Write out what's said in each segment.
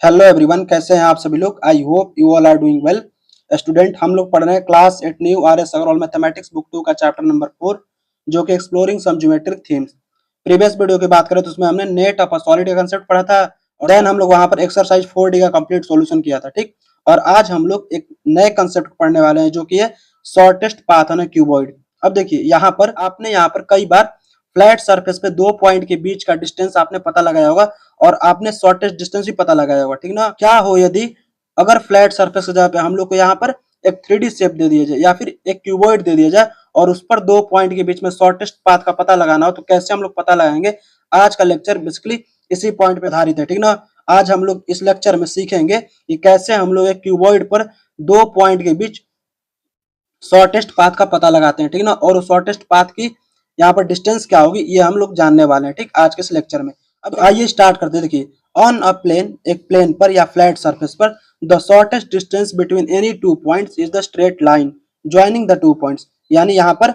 Hello everyone, कैसे हैं आप सभी लोग। I hope you all are doing well. Student, हम लोग पढ़ रहे हैं class 8 new R S. Agarwal mathematics book 2 का चैप्टर नंबर 4, जो कि exploring some geometric themes. Previous video की बात करें तो उसमें हमने नेट ऑफ अ सॉलिड का कंसेप्ट पढ़ा था, और देन हम लोग वहां पर एक्सरसाइज 4D का कंप्लीट सॉल्यूशन किया था। ठीक, और आज हम लोग एक नए कंसेप्ट पढ़ने वाले हैं, जो कि है shortest path on a cuboid. अब देखिए, यहाँ पर कई बार फ्लैट सरफेस पे दो पॉइंट के बीच का डिस्टेंस आपने पता लगाया होगा, और आपने शॉर्टेस्ट डिस्टेंस भी पता लगाया होगा। ठीक ना, क्या हो यदि अगर फ्लैट सरफेस की जगह पे हम लोग को यहाँ पर एक 3D शेप दे दिया जाए, या फिर एक क्यूबॉइड दे दिया जाए, और उस पर दो पॉइंट के बीच में शॉर्टेस्ट पाथ का पता लगाना हो, तो कैसे हम लोग पता लगाएंगे। आज का लेक्चर बेसिकली इसी पॉइंट पे आधारित है। ठीक ना, आज हम लोग इस लेक्चर में सीखेंगे कि कैसे हम लोग एक क्यूबॉइड पर दो पॉइंट के बीच शॉर्टेस्ट पाथ का पता लगाते हैं। ठीक ना, और शॉर्टेस्ट पाथ की यहाँ पर डिस्टेंस क्या होगी, ये हम लोग जानने वाले हैं। ठीक, आज के इस लेक्चर में। अब आइए स्टार्ट करते हैं। देखिए, ऑन अ प्लेन, एक प्लेन पर या फ्लैट सरफेस पर, the shortest distance between any two points is the straight line joining the two points. यानी यहाँ पर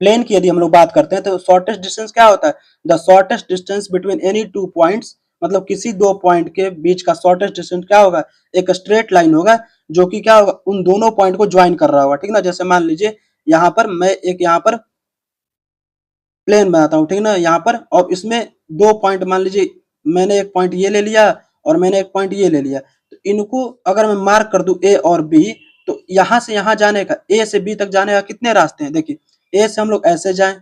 प्लेन की यदि हम लोग बात करते हैं तो शॉर्टेस्ट डिस्टेंस क्या होता है, the shortest distance between any two points, मतलब किसी दो पॉइंट के बीच का शॉर्टेस्ट डिस्टेंस क्या होगा, एक स्ट्रेट लाइन होगा, जो कि क्या होगा, उन दोनों पॉइंट को ज्वाइन कर रहा होगा। ठीक ना, जैसे मान लीजिए यहाँ पर मैं एक यहाँ पर प्लेन बनाता हूँ। ठीक ना, यहाँ पर, और इसमें दो पॉइंट, मान लीजिए मैंने एक पॉइंट ये ले लिया और मैंने एक पॉइंट ये ले लिया, तो इनको अगर मैं मार्क कर दूं ए और बी, तो यहाँ से यहाँ जाने का, ए से बी तक जाने का कितने रास्ते हैं। देखिए, ए से हम लोग ऐसे जाएं,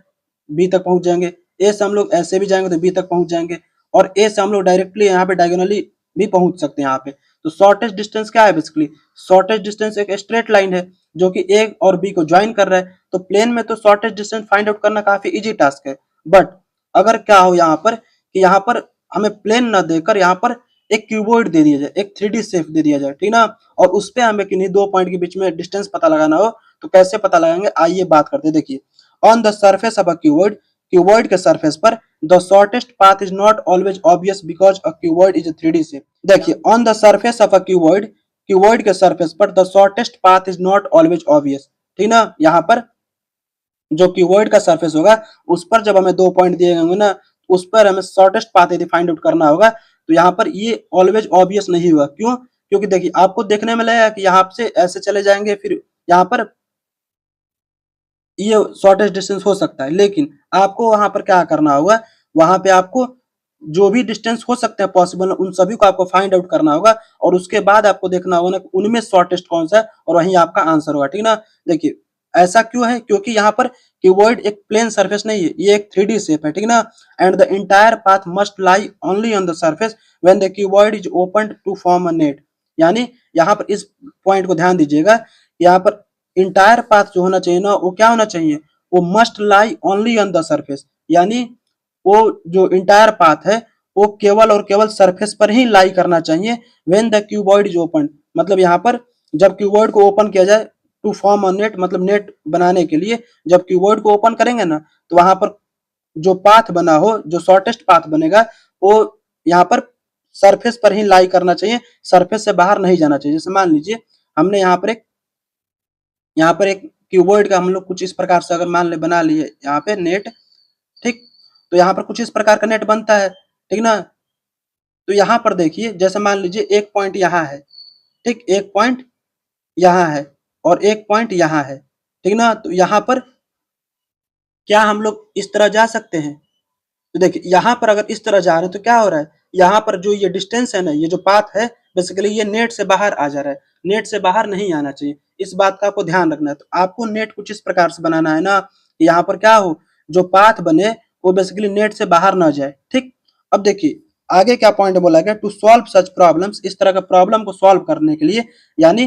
बी तक पहुंच जाएंगे, ए से हम लोग ऐसे भी जाएंगे तो बी तक पहुंच जाएंगे, और ए से हम लोग डायरेक्टली यहाँ पे डायगोनली भी पहुंच सकते हैं यहाँ पे। तो शॉर्टेस्ट डिस्टेंस क्या है, बेसिकली शॉर्टेस्ट डिस्टेंस एक स्ट्रेट लाइन है जो कि ए और बी को ज्वाइन कर रहा है। तो प्लेन में तो शॉर्टेस्ट डिस्टेंस फाइंड आउट करना काफी इजी टास्क है। बट अगर क्या हो यहाँ पर कि यहाँ पर हमें प्लेन न देकर यहाँ पर एक क्यूबॉइड दे दिया जाए, एक 3D शेप दे दिया जाए। ठीक ना, और उस पे हमें किन्हीं दो पॉइंट के बीच में डिस्टेंस पता लगाना हो, तो कैसे पता लगाएंगे, आइए बात करते हैं। देखिए, on the surface of a cuboid, cuboid के सरफेस पर the shortest path is not always obvious because a cuboid is a 3D shape. देखिए, on the surface of a cuboid, cuboid के सरफेस पर the shortest path is not always obvious. ठीक ना, यहाँ पर जो क्यूबॉइड का सरफेस होगा, उस पर जब हमें दो पॉइंट दिए होंगे ना, उस पर हमें शॉर्टेस्ट पाथ यदि फाइंड आउट करना होगा, तो यहाँ पर ये ऑलवेज ऑब्वियस नहीं होगा। क्यों? क्योंकि देखिए, आपको देखने में लगेगा कि यहाँ से ऐसे चले जाएंगे, फिर यहाँ पर ये शॉर्टेस्ट डिस्टेंस हो सकता है, लेकिन आपको वहां पर क्या करना होगा, वहां पे आपको जो भी डिस्टेंस हो सकते हैं पॉसिबल, उन सभी को आपको फाइंड आउट करना होगा, और उसके बाद आपको देखना होगा ना उनमें शॉर्टेस्ट कौन सा है, और वही आपका आंसर होगा। ठीक ना, देखिए ऐसा क्यों है, क्योंकि यहाँ पर क्यूबॉइड एक प्लेन सरफेस नहीं है, ये एक 3D शेप है। ठीक ना, and the entire path must lie only on the surface when the cuboid is open to form a net. यानी यहाँ पर इस पॉइंट को ध्यान दीजिएगा, यहाँ पर इंटायर पाथ जो होना चाहिए ना, वो क्या होना चाहिए, वो must lie only on the surface. यानी वो जो इंटायर पाथ है, वो केवल और केवल सरफेस पर ही लाई करना चाहिए। When the cuboid is open, मतलब यहाँ पर जब क्यूबॉइड को ओपन किया जाए, टू फॉर्म अ नेट, मतलब नेट बनाने के लिए जब क्यूबॉइड को ओपन करेंगे ना, तो वहां पर जो पाथ बना हो, जो शॉर्टेस्ट पाथ बनेगा, वो यहाँ पर सरफेस पर ही लाई करना चाहिए, सरफेस से बाहर नहीं जाना चाहिए। जैसे मान लीजिए हमने यहाँ पर एक क्यूबॉइड का हम लोग कुछ इस प्रकार से अगर मान ले बना लिए यहाँ पे नेट। ठीक, तो यहाँ पर कुछ इस प्रकार का नेट बनता है। ठीक ना, तो यहाँ पर देखिए, जैसे मान लीजिए एक पॉइंट यहाँ है, ठीक, एक पॉइंट यहाँ है और एक पॉइंट यहाँ है। ठीक ना, तो यहाँ पर क्या हम लोग इस तरह जा सकते हैं, तो देखिए यहाँ पर अगर इस तरह जा रहे हैं तो क्या हो रहा है, यहाँ पर जो ये डिस्टेंस है ना, ये जो पाथ है, बेसिकली ये नेट से बाहर आ जा रहा है, नेट से बाहर नहीं आना चाहिए। इस बात का आपको ध्यान रखना है। तो आपको नेट कुछ इस प्रकार से बनाना है ना, यहाँ पर क्या हो, जो पाथ बने वो बेसिकली नेट से बाहर ना जाए। ठीक, अब देखिए आगे क्या पॉइंट बोला गया, टू सॉल्व सच प्रॉब्लम्स, इस तरह के प्रॉब्लम को सॉल्व करने के लिए, यानी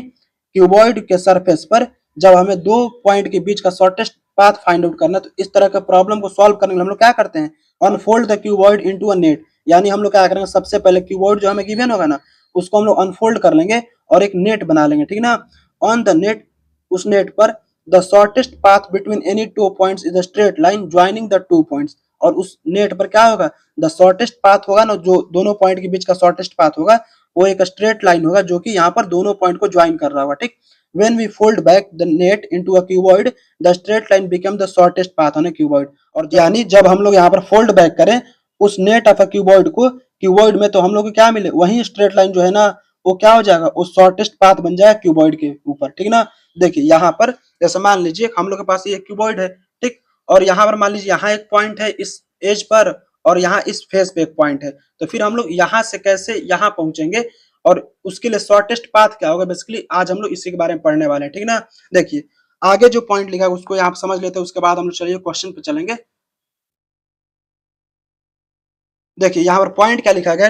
क्यूबॉइड के सरफेस पर जब हमें दो पॉइंट के बीच का शॉर्टेस्ट पाथ फाइंड आउट करना है, तो इस तरह के प्रॉब्लम को सॉल्व करने के लिए हम लोग क्या करते हैं, unfold the cuboid into a net. यानी हम लोग क्या करेंगे, सबसे पहले क्यूबॉइड जो हमें गिवन होगा ना, उसको हम लोग अनफोल्ड कर लेंगे और एक नेट बना लेंगे। ठीक ना, ऑन द नेट, उस नेट पर the shortest path between any two points is a straight line joining the two points. और उस नेट पर क्या होगा, द शॉर्टेस्ट पाथ होगा ना, जो दोनों पॉइंट के बीच का शॉर्टेस्ट पाथ होगा, वो एक स्ट्रेट लाइन होगा जो कि यहाँ पर दोनों पॉइंट को ज्वाइन कर रहा होगा। ठीक, when we fold back the net into a cuboid, the straight line become the shortest path on a cuboid। और यानी जब हम लोग यहाँ पर फोल्ड बैक करें उस नेट ऑफ अ क्यूबॉइड को क्यूबॉइड में, तो हम लोग को क्या मिले, वही स्ट्रेट लाइन जो है ना वो क्या हो जाएगा, वो शॉर्टेस्ट पाथ बन जाएगा क्यूबॉइड के ऊपर, ठीक ना। देखिए यहाँ पर जैसे मान लीजिए हम लोग के पास ये क्यूबॉइड है, ठीक, और यहाँ पर मान लीजिए यहाँ एक पॉइंट है इस एज पर, और यहाँ इस फेस पे एक पॉइंट है, तो फिर हम लोग यहाँ से कैसे यहाँ पहुंचेंगे, और उसके लिए शॉर्टेस्ट पाथ क्या होगा, बेसिकली आज हम लोग इसी के बारे में पढ़ने वाले हैं, ठीक ना। देखिए आगे जो पॉइंट लिखा है उसको आप समझ लेते हैं, उसके बाद हम लोग चलिए क्वेश्चन पे चलेंगे। देखिए यहाँ पर पॉइंट क्या लिखा गया,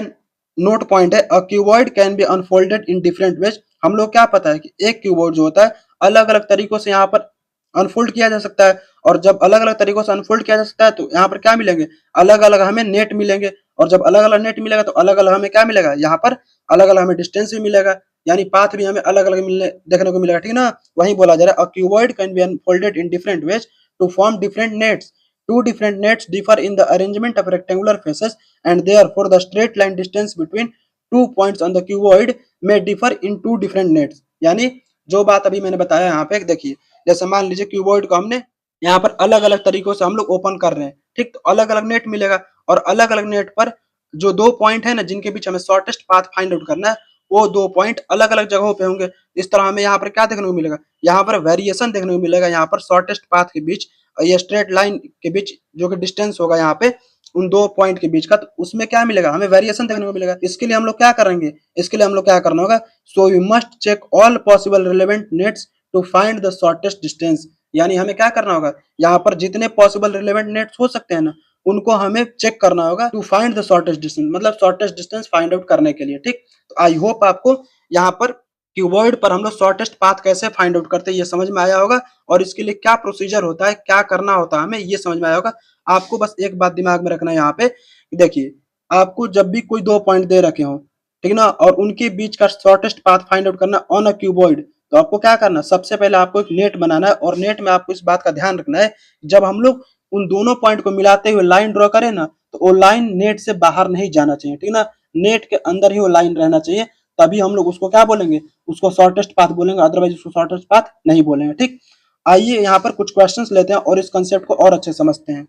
नोट पॉइंट है, a cuboid can be unfolded in different veg. हम लोग क्या पता है कि एक क्यूबॉइड जो होता है अलग अलग तरीकों से यहाँ पर अनफोल्ड किया जा सकता है, और जब अलग अलग तरीकों से अनफोल्ड किया जा सकता है तो यहाँ पर क्या मिलेंगे, अलग अलग हमें नेट मिलेंगे, और जब अलग अलग नेट मिलेगा तो अलग अलग हमें क्या मिलेगा, यहाँ पर अलग अलग हमें डिस्टेंस भी मिलेगा, यानी पाथ भी हमें अलग अलग मिलने देखने को मिलेगा, ठीक ना। वही बोला जा रहा है, a cuboid can be unfolded in different ways to form different nets. Two different nets differ in the arrangement of rectangular faces, and therefore the straight line distance between 2 points on the cuboid may differ in two different nets। यानी जो बात अभी मैंने बताया यहाँ पे देखिए, जैसे मान लीजिए क्यूबॉइड को हमने यहाँ पर अलग अलग तरीकों से हम लोग ओपन कर रहे हैं, ठीक, तो अलग अलग नेट मिलेगा, और अलग अलग नेट पर जो दो पॉइंट है ना जिनके बीच हमें शॉर्टेस्ट पाथ फाइंड आउट करना है, वो दो पॉइंट अलग अलग जगहों पे होंगे। इस तरह हमें यहाँ पर क्या देखने को मिलेगा, यहाँ पर वेरिएशन देखने को मिलेगा, यहाँ पर शॉर्टेस्ट पाथ के बीच, ये स्ट्रेट लाइन के बीच जो कि डिस्टेंस होगा यहाँ पे उन दो पॉइंट के बीच का, तो उसमें क्या मिलेगा, हमें वेरिएशन देखने को मिलेगा। इसके लिए हम लोग क्या करेंगे, इसके लिए हम लोग क्या करना होगा, so you must check all possible relevant nets to find the shortest distance. यानी हमें क्या करना होगा, यहाँ पर जितने पॉसिबल रिलेवेंट नेट्स हो सकते हैं ना उनको हमें चेक करना होगा, to find the shortest distance, मतलब शॉर्टेस्ट डिस्टेंस फाइंड आउट करने के लिए, ठीक। तो आई होप आपको यहाँ पर क्यूबॉइड पर हम लोग शॉर्टेस्ट पाथ कैसे फाइंड आउट करते हैं ये समझ में आया होगा, और इसके लिए क्या प्रोसीजर होता है, क्या करना होता है हमें ये समझ में आया होगा। आपको बस एक बात दिमाग में रखना है यहाँ पे, देखिए आपको जब भी कोई दो पॉइंट दे रखे हो, ठीक ना, और उनके बीच का शॉर्टेस्ट पाथ फाइंड आउट करना ऑन अ क्यूबॉइड, तो आपको क्या करना, सबसे पहले आपको एक नेट बनाना है, और नेट में आपको इस बात का ध्यान रखना है, जब हम लोग उन दोनों पॉइंट को मिलाते हुए लाइन ड्रॉ करें ना, तो वो लाइन नेट से बाहर नहीं जाना चाहिए, ठीक ना, नेट के अंदर ही वो लाइन रहना चाहिए, तभी हम लोग उसको क्या बोलेंगे, उसको शॉर्टेस्ट पाथ बोलेंगे, अदरवाइज उसको शॉर्टेस्ट पाथ नहीं बोलेंगे, ठीक। आइए यहाँ पर कुछ क्वेश्चंस लेते हैं और इस कंसेप्ट को और अच्छे समझते हैं।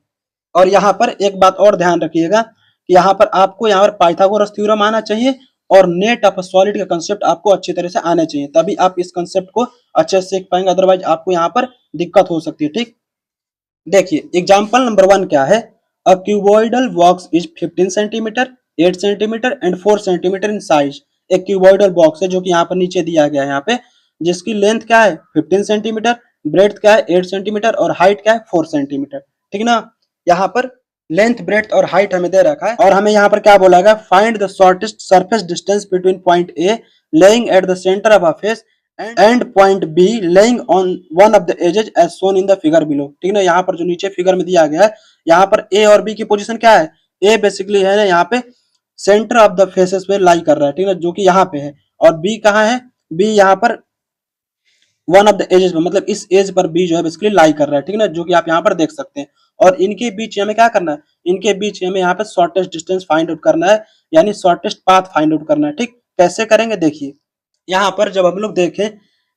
और यहाँ पर एक बात और ध्यान रखिएगा कि यहाँ पर आपको यहाँ पर पाइथागोरस थ्योरम आना चाहिए, और नेट ऑफ सॉलिड का कंसेप्ट आपको अच्छी तरह से आने चाहिए, तभी आप इस कंसेप्ट को अच्छे से सीख पाएंगे, अदरवाइज आपको यहाँ पर दिक्कत हो सकती है, ठीक। देखिए एग्जाम्पल नंबर 1 क्या है, अ cuboidal box is 15 centimetre, 8 centimetre and 4 centimetre in size. एक क्यूबॉइडल बॉक्स है जो कि यहाँ पर नीचे दिया गया है, यहाँ पे जिसकी लेंथ क्या है 15 सेंटीमीटर, ब्रेथ क्या है 8 सेंटीमीटर, और हाइट क्या है 4 सेंटीमीटर, ठीक ना। यहाँ पर लेंथ, ब्रेथ और हाइट हमें दे रखा है, और हमें यहाँ पर क्या बोला गया, find the shortest surface distance between point A lying at the centre of a face and point B lying on one of the edges as shown in the figure below, ठीक है ना। यहाँ पर जो नीचे फिगर में दिया गया है, यहाँ पर ए और बी की पोजीशन क्या है, ए बेसिकली है ना यहाँ पे सेंटर ऑफ द फेसेस पे लाई कर रहा है, ठीक है, जो कि यहाँ पे है, और बी कहाँ है, बी यहाँ पर वन ऑफ द एजेस में, मतलब इस एज पर बी जो है बेसिकली लाई कर रहा है, ठीक है ना, जो कि आप यहाँ पर देख सकते हैं। और इनके बीच हमें क्या करना है, इनके बीच हमें यहाँ पे शॉर्टेस्ट डिस्टेंस फाइंड आउट करना है, यानी शॉर्टेस्ट पाथ फाइंड आउट करना है, ठीक। कैसे करेंगे, देखिए यहाँ पर जब हम लोग देखें,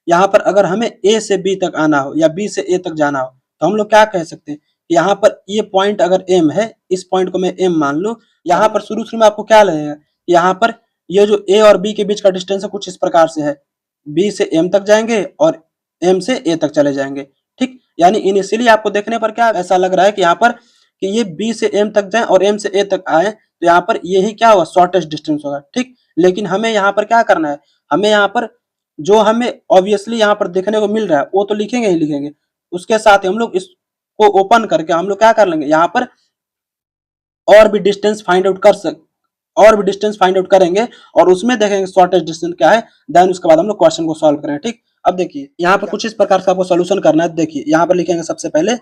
यहाँ पर अगर हमें ए से बी तक आना हो या बी से ए तक जाना हो, तो हम लोग क्या कह सकते हैं, यहाँ पर ये पॉइंट अगर एम है, इस पॉइंट को मैं एम मान लूं, यहाँ पर शुरू शुरू में आपको क्या लगेगा, यहाँ पर ये जो ए और बी के बीच का डिस्टेंस है कुछ इस प्रकार से है, बी से एम तक जाएंगे और एम से ए तक चले जाएंगे, ठीक। यानी इनिशियली आपको देखने पर क्या ऐसा लग रहा है कि यहाँ पर कि ये बी से एम तक जाए और एम से ए तक आए, तो यहाँ पर यही क्या होगा, शॉर्टेस्ट डिस्टेंस होगा, ठीक। लेकिन हमें यहाँ पर क्या करना है, हमें यहाँ पर जो हमें ऑब्वियसली यहाँ पर देखने को मिल रहा है वो तो लिखेंगे ही लिखेंगे, उसके साथ ही हम लोग इसको ओपन करके हम लोग क्या कर लेंगे, यहाँ पर और भी डिस्टेंस फाइंड आउट कर सक और भी डिस्टेंस फाइंड आउट करेंगे, और उसमें देखेंगे शॉर्टेस्ट डिस्टेंस क्या है, देन उसके बाद हम लोग क्वेश्चन को सॉल्व करेंगे, ठीक। अब देखिए यहाँ पर कुछ इस प्रकार से आपको सोल्यूशन करना है, देखिए यहाँ पर लिखेंगे सबसे पहले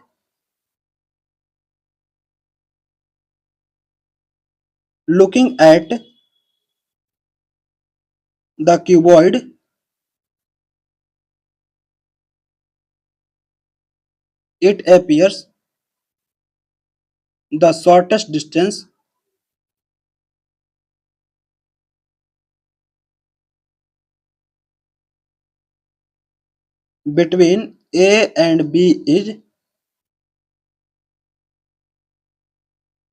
looking at the cuboid, it appears the shortest distance between A and B is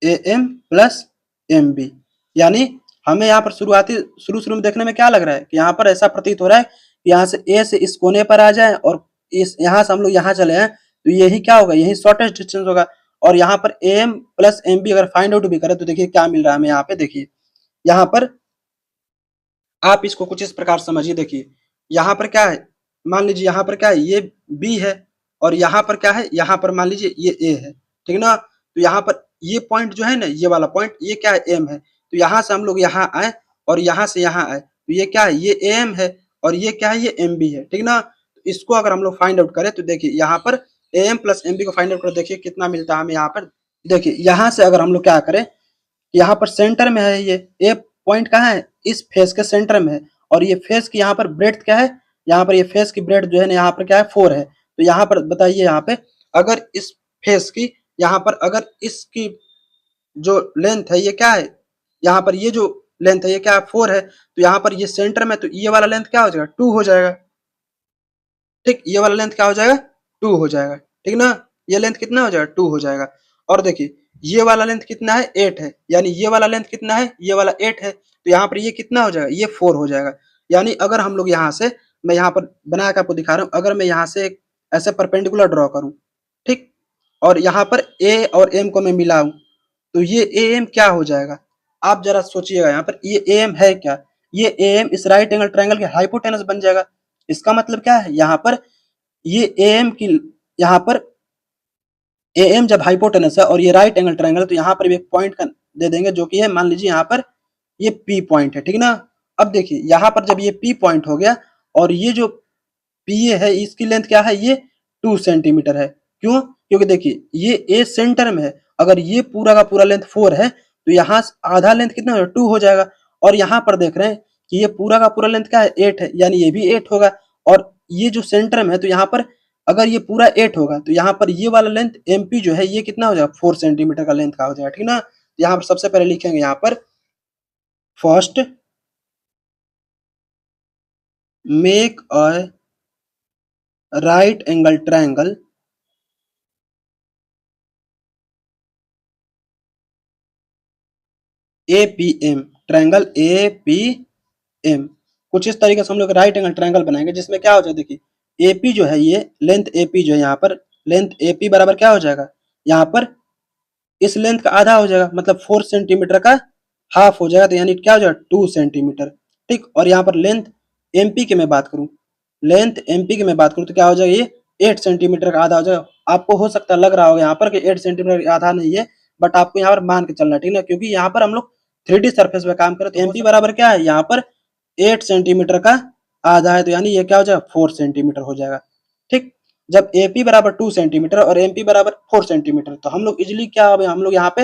AM plus MB। यानी हमें यहाँ पर शुरू में देखने में क्या लग रहा है कि यहाँ पर ऐसा प्रतीत हो रहा है कि यहाँ से A से इस कोने पर आ जाए और इस यहाँ से हम लोग यहाँ चले हैं तो यही क्या होगा, यही शॉर्टेस्ट डिस्टेंस होगा। और यहाँ पर AM प्लस MB अगर फाइंड आउट भी करें तो देखिए क्या मिल रहा है हमें यहाँ पे। देखिए यहाँ पर आप इसको कुछ इस प्रकार समझिए। देखिए यहाँ पर क्या है, मान लीजिए यहाँ पर क्या है, ये B है और यहाँ पर क्या है, यहाँ पर मान लीजिए ये A है, ठीक ना। तो यहाँ पर ये पॉइंट जो है ना, ये वाला पॉइंट, ये क्या है, M है। तो यहाँ से हम लोग यहाँ आए और यहाँ से यहाँ आए तो ये क्या है, ये AM है और ये क्या है, ये MB है, ठीक ना। तो इसको अगर हम लोग फाइंड आउट करें तो देखिए यहाँ पर AM प्लस MB को फाइंड आउट कर, देखिए कितना मिलता है हमें यहाँ पर। देखिए यहाँ से अगर हम लोग क्या करें, यहाँ पर सेंटर में है ये ए पॉइंट कहाँ है, इस फेस के सेंटर में है। और ये फेस की यहाँ पर ब्रेड्थ क्या है, यहाँ पर ये फेस की ब्रेड्थ जो है ना यहाँ पर क्या है, 4 है। तो यहाँ पर बताइए, यहाँ पे अगर इस फेस की यहाँ पर अगर इसकी जो लेंथ है ये क्या है, यहाँ पर ये जो लेंथ है ये क्या है, 4 है। तो यहाँ पर ये सेंटर में, तो ये वाला लेंथ क्या हो जाएगा, 2 हो जाएगा। ठीक, ये वाला लेंथ क्या हो जाएगा, 2 हो जाएगा, ठीक ना। ये लेंथ कितना हो जाएगा, 2 हो जाएगा। और देखिए ये वाला लेंथ कितना है, 8 है। यानी ये वाला लेंथ कितना है, ये वाला 8 है। तो यहाँ पर ये कितना हो जाएगा, ये 4 हो जाएगा। यानी अगर हम लोग यहाँ से, मैं यहाँ पर बना के आपको दिखा रहा हूँ, अगर मैं यहाँ से ऐसे परपेंडिकुलर ड्रॉ करूँ, ठीक, और यहाँ पर ए और एम को मैं मिलाऊं तो ये ए एम क्या हो जाएगा। आप जरा सोचिएगा, यहाँ पर ये ए एम है क्या, ये ए एम इस राइट एंगल ट्रायंगल के हाइपोटेनस बन जाएगा। इसका मतलब क्या है, यहाँ पर ये ए एम की, यहाँ पर ए एम जब हाइपोटेनस है और ये राइट एंगल ट्रायंगल है तो यहाँ पर भी एक पॉइंट का दे देंगे जो कि है, मान लीजिए यहाँ पर ये पी पॉइंट है, ठीक ना। अब देखिए यहाँ पर जब ये पी पॉइंट हो गया और ये जो पी ए है इसकी लेंथ क्या है, ये 2 सेंटीमीटर है। क्यों, क्योंकि देखिए ये ए सेंटर में है, अगर ये पूरा का पूरा लेंथ 4 है तो यहाँ आधा लेंथ कितना हो, 2 हो जाएगा। और यहाँ पर देख रहे हैं कि ये पूरा का पूरा लेंथ क्या है, 8 है, यानी ये भी 8 होगा। और ये जो सेंटर में है तो यहाँ पर अगर ये पूरा 8 होगा तो यहाँ पर ये वाला लेंथ एमपी जो है ये कितना हो जाएगा, 4 सेंटीमीटर का लेंथ का हो जाएगा, ठीक ना। यहाँ पर सबसे पहले लिखेंगे यहाँ पर first make a right angle triangle APM, triangle APM. कुछ इस तरीके से हम लोग राइट एंगल ट्रायंगल बनाएंगे जिसमें क्या हो जाए, देखिए एपी जो है, ये लेंथ एपी जो है, यहाँ पर लेंथ एपी बराबर क्या हो जाएगा, यहाँ पर इस लेंथ का आधा हो जाएगा, मतलब 4 सेंटीमीटर का हाफ हो जाएगा। तो यानी क्या हो जाएगा, 2 सेंटीमीटर, ठीक। और यहाँ पर लेंथ एमपी की मैं बात करूँ, लेंथ एमपी की मैं बात करूँ तो क्या हो जाएगा, ये 8 सेंटीमीटर का आधा हो जाएगा। आपको हो सकता है लग रहा होगा यहाँ पर कि 8 सेंटीमीटर आधा नहीं है, बट आपको यहाँ पर मान के चलना, ठीक ना, क्योंकि यहाँ पर हम लोग 3D सरफेस पे काम करें तो एमपी बराबर क्या है, यहाँ पर 8 सेंटीमीटर का आधा है। तो यानी ये क्या हो जाएगा, 4 सेंटीमीटर हो जाएगा, ठीक। जब AP बराबर 2 सेंटीमीटर और MP बराबर 4 सेंटीमीटर तो हम लोग इजिली क्या हो, हम लोग यहाँ पे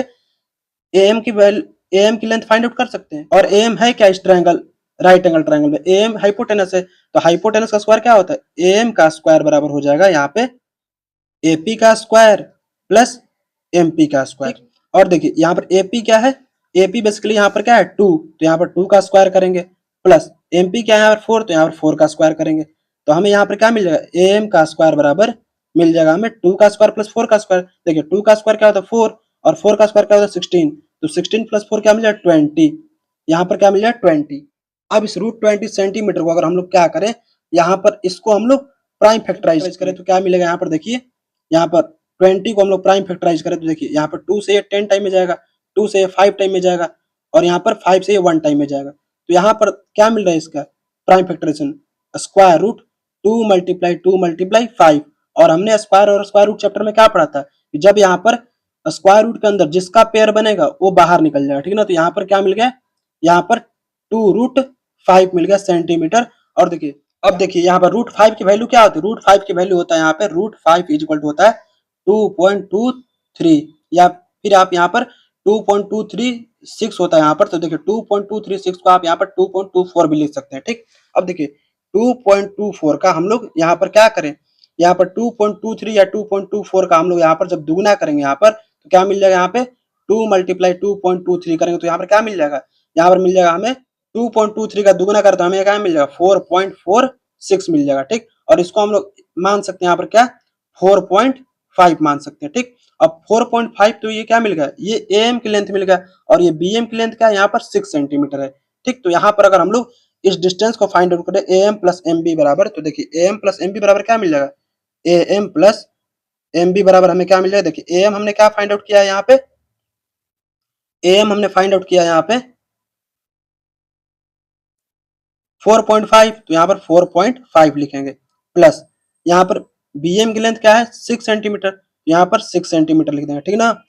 AM की वैल्यू, AM की लेंथ फाइंड आउट कर सकते हैं। और AM है क्या इस ट्रायंगल, राइट एंगल ट्रायंगल में AM हाइपोटेनस है, तो हाइपोटेनस का स्क्वायर क्या होता है, AM का स्क्वायर बराबर हो जाएगा यहाँ पे AP का स्क्वायर प्लस MP का स्क्वायर। और देखिए यहाँ पर AP क्या है, AP बेसिकली यहाँ पर क्या है 2, तो यहाँ पर 2 का स्क्वायर करेंगे, प्लस MP क्या है यहाँ पर 4, तो यहाँ पर 4 का स्क्वायर करेंगे। तो हमें यहाँ पर क्या मिल जाएगा, AM का स्क्वायर बराबर मिल जाएगा हमें 2 का स्क्वायर प्लस 4 का स्क्वायर। देखिए 2 का स्क्वायर क्या होता है 4 और 4 का स्क्वायर क्या होता है 16, तो 16 प्लस 4 क्या मिल जाएगा 20, यहाँ पर क्या मिल जाएगा 20। अब इस रूट 20 सेंटीमीटर को अगर हम लोग क्या करें, यहाँ पर इसको हम लोग प्राइम फैक्टराइज करें तो क्या मिलेगा, यहाँ पर देखिए, यहाँ पर 20 को हम लोग प्राइम फैक्टराइज करें तो देखिए यहाँ पर 2 से ये 10 टाइम में जाएगा, 2 से ये 5 टाइम में जाएगा और यहाँ पर 5 से ये 1 टाइम में जाएगा। तो यहाँ पर क्या मिल रहा है इसका prime factorisation, square root 2 multiply 2 multiply 5। और हमने स्क्वायर और स्क्वायर रूट चैप्टर में क्या पढ़ा था कि जब यहाँ पर स्क्वायर रूट के अंदर जिसका पेयर बनेगा वो बाहर निकल जाएगा, ठीक है ना। तो यहाँ पर क्या मिल गया, यहाँ पर 2√5 मिल गया सेंटीमीटर। और देखिए अब देखिए यहाँ पर √5 की वैल्यू क्या होती है, √5 की वैल्यू होता है यहाँ पे √5 इक्वल टू होता है 2.23, या फिर आप यहाँ पर 2.236 होता है यहाँ पर। तो देखिए 2.236 को आप यहाँ पर 2.24 भी लिख सकते हैं, ठीक। अब देखिए 2.24 का हम लोग यहाँ पर क्या करें, यहाँ पर 2.23 या 2.24 का हम लोग यहाँ पर जब दुगुना करेंगे यहाँ पर तो क्या मिल जाएगा, यहाँ पे 2 मल्टीप्लाई 2.23 करेंगे तो यहाँ पर क्या मिल जाएगा, यहाँ पर मिल जाएगा हमें 2.23 का दुगुना करते हमें क्या मिल जाएगा 4.46 मिल जाएगा, ठीक। और इसको हम लोग मान सकते हैं यहाँ पर क्या 4. 4.5 मान सकते हैं, ठीक। अब 4.5 तो ये क्या मिल गया, ये एम की लेंथ मिल गया और ये बीएम की लेंथ क्या है, यहाँ पर 6 सेंटीमीटर है, ठीक। तो यहाँ पर अगर हम लोग इस डिस्टेंस को फाइंड आउट करें A M plus M B बराबर, तो देखिए A M plus M B बराबर क्या मिल जाएगा, A M plus M B बराबर हमें क्या मिल जाएगा, देखिए ए एम हमने क्या फाइंड आउट किया है यहाँ पे, ए एम हमने फाइंड आउट किया है यहाँ पे 4.5, तो यहाँ पर 4.5 लिखेंगे प्लस यहाँ पर बीएम की लेंथ क्या है 6 सेंटीमीटर, यहाँ पर 6 सेंटीमीटर लिख देंगे, ठीक ना।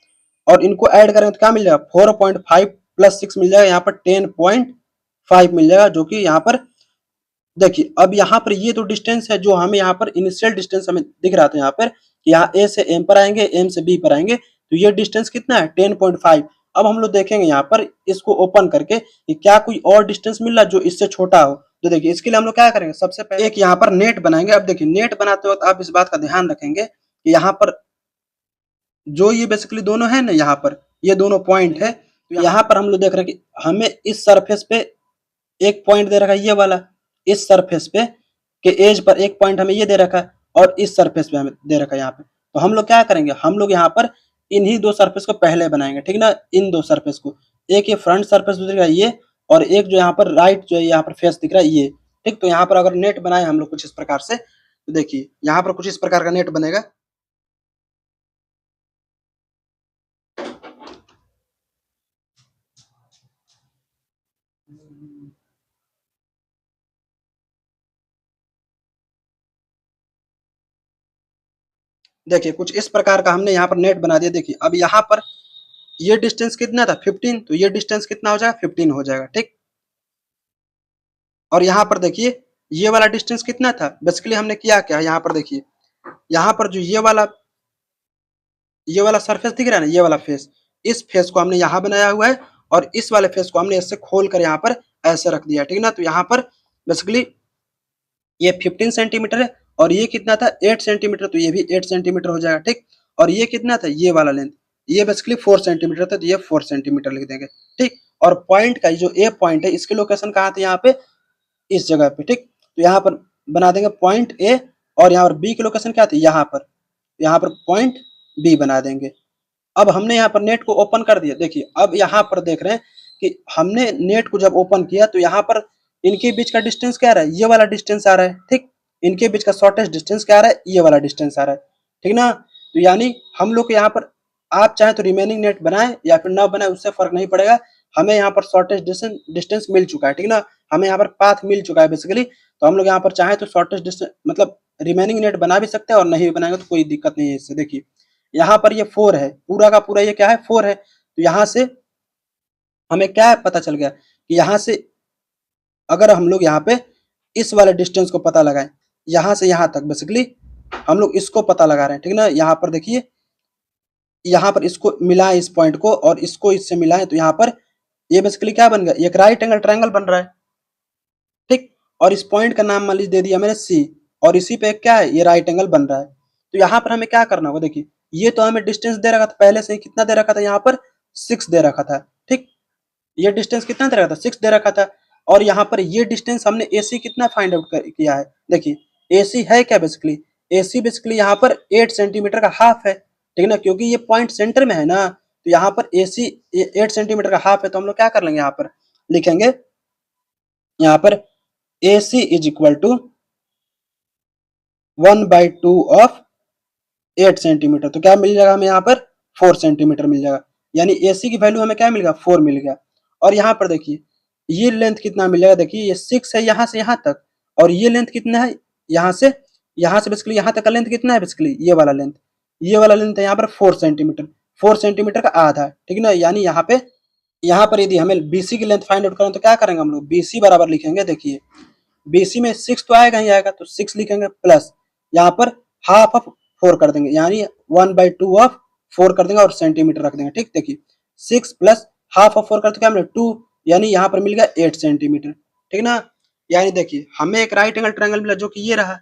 और इनको ऐड करेंगे तो क्या मिल जाएगा 4.5 प्लस 6 मिल जाएगा, यहाँ पर 10.5 मिल जाएगा, जो कि यहाँ पर देखिए अब यहाँ पर ये तो डिस्टेंस है जो हमें यहाँ पर इनिशियल डिस्टेंस हमें दिख रहा था यहाँ पर कि यहाँ ए से एम पर आएंगे, एम से बी पर आएंगे, तो ये डिस्टेंस कितना है 10.5। अब हम लोग देखेंगे यहाँ पर इसको ओपन करके कि क्या कोई और डिस्टेंस मिल रहा है जो इससे छोटा हो। तो देखिए इसके लिए हम लोग क्या करेंगे, सबसे पहले एक यहाँ पर नेट बनाएंगे। अब देखिए नेट बनाते वक्त आप इस बात का ध्यान रखेंगे कि यहाँ पर जो ये बेसिकली दोनों है ना, यहाँ पर ये दोनों पॉइंट है, तो यहाँ पर हम लोग देख रहे हैं कि हमें इस सरफेस पे एक पॉइंट दे रखा है ये वाला, इस सरफेस पे के एज पर एक पॉइंट हमें ये दे रखा है और इस सरफेस पे हमें दे रखा है यहाँ पे। तो हम लोग क्या करेंगे, हम लोग यहाँ पर इन्हीं दो सरफेस को पहले बनाएंगे, ठीक ना। इन दो सरफेस को, एक ये फ्रंट सरफेस दिख रहा है ये, और एक जो यहाँ पर राइट जो है यहाँ पर फेस दिख रहा है ये, ठीक। तो यहाँ पर अगर नेट बनाए हम लोग कुछ इस प्रकार से, तो देखिए यहाँ पर कुछ इस प्रकार का नेट बनेगा। देखिए कुछ इस प्रकार का हमने यहाँ पर नेट बना दिया। देखिए अब यहाँ पर ये डिस्टेंस कितना था 15, तो ये डिस्टेंस कितना हो जाएगा 15 हो जाएगा, ठीक। और यहाँ पर देखिए ये वाला डिस्टेंस कितना था, बेसिकली हमने किया क्या, यहाँ पर देखिए यहाँ पर जो ये वाला सरफेस दिख रहा है ना, ये वाला फेस, इस फेस को हमने यहाँ बनाया हुआ है और इस वाले फेस को हमने इससे खोल कर यहाँ पर ऐसे रख दिया, ठीक ना। तो यहाँ पर बेसिकली ये 15 सेंटीमीटर है और ये कितना था 8 सेंटीमीटर, तो ये भी 8 सेंटीमीटर हो जाएगा, ठीक। और ये कितना था, ये वाला लेंथ, ये बेसिकली 4 सेंटीमीटर था, तो ये 4 सेंटीमीटर लिख देंगे, ठीक। और पॉइंट का जो ए पॉइंट है इसकी लोकेशन कहाँ थी, यहाँ पे इस जगह पे, ठीक। तो यहाँ पर बना देंगे पॉइंट ए, और यहाँ पर बी की लोकेशन क्या थी, यहाँ पर पॉइंट बी बना देंगे। अब हमने यहाँ पर नेट को ओपन कर दिया। देखिए अब यहाँ पर देख रहे हैं कि हमने नेट को जब ओपन किया तो यहाँ पर इनके बीच का डिस्टेंस क्या आ रहा है, ये वाला डिस्टेंस आ रहा है, ठीक। इनके बीच का शॉर्टेस्ट डिस्टेंस क्या आ रहा है, ये वाला डिस्टेंस आ रहा है, ठीक ना। तो यानी हम लोग यहाँ पर आप चाहे तो रिमेनिंग नेट बनाए या फिर ना बनाए, उससे फर्क नहीं पड़ेगा, हमें यहाँ पर शॉर्टेस्ट डिस्टेंस मिल चुका है, ठीक ना। हमें यहाँ पर पाथ मिल चुका है बेसिकली, तो हम लोग यहाँ पर चाहे तो शॉर्टेस्ट डिस्टेंस मतलब रिमेनिंग नेट बना भी सकते हैं और नहीं भी बनाएंगे तो कोई दिक्कत नहीं है इससे। देखिए यहाँ पर ये 4 है, पूरा का पूरा ये क्या है 4 है, तो यहाँ से हमें क्या पता चल गया कि यहाँ से अगर हम लोग यहाँ पे इस वाले डिस्टेंस को पता लगाएं, यहाँ से यहाँ तक बेसिकली हम लोग इसको पता लगा रहे हैं, ठीक ना। यहाँ पर देखिए यहाँ पर इसको मिलाएं इस पॉइंट को और इसको इससे मिलाएं, तो यहाँ पर ये बेसिकली क्या बन गया, एक राइट एंगल ट्रायंगल बन रहा है, ठीक। और इस पॉइंट का नाम मान लीजिए दे दिया मैंने सी, और इसी पे क्या है, ये राइट एंगल बन रहा है। तो यहाँ पर हमें क्या करना होगा, देखिए ये तो हमें डिस्टेंस दे रखा था पहले से ही, कितना दे रखा था यहाँ पर 6 दे रखा था, ठीक। ये डिस्टेंस कितना दे रखा था 6 दे रखा था, और यहाँ पर ये डिस्टेंस हमने एसी कितना फाइंड आउट किया है। देखिए एसी है क्या, बेसिकली एसी बेसिकली यहाँ पर 8 सेंटीमीटर का हाफ है, ठीक ना, क्योंकि ये पॉइंट सेंटर में है ना। तो यहाँ पर एसी 8 सेंटीमीटर का हाफ है, तो हम लोग क्या कर लेंगे, यहाँ पर लिखेंगे यहाँ पर AC is equal to 1/2 of 8 centimetre. तो क्या मिल जाएगा हमें यहाँ पर 4 सेंटीमीटर मिल जाएगा, यानी AC की वैल्यू हमें क्या मिल गया 4 मिल गया। और यहाँ पर देखिए ये लेंथ कितना मिल जाएगा, देखिए ये 6 है यहाँ से यहाँ तक, और ये लेंथ कितना है यहाँ से बेसिकली यहाँ तक का लेंथ कितना है, बेसिकली ये वाला लेंथ है यहाँ पर 4 सेंटीमीटर, 4 सेंटीमीटर का आधा, ठीक ना। यानी यहाँ पर यदि हमें BC की लेंथ फाइंड आउट करें तो क्या करेंगे हम लोग, BC बराबर लिखेंगे, देखिए BC में 6 तो आएगा ही आएगा, तो 6 लिखेंगे प्लस यहाँ पर हाफ ऑफ 4 कर देंगे, यानी 1/2 ऑफ 4 कर देंगे और सेंटीमीटर रख देंगे, ठीक। देखिए 6 प्लस हाफ ऑफ 4 करते क्या मिले 2, यानी यहाँ पर मिल गया 8 सेंटीमीटर, ठीक ना। यानी देखिए हमें एक राइट एंगल ट्रायंगल मिला जो कि ये रहा,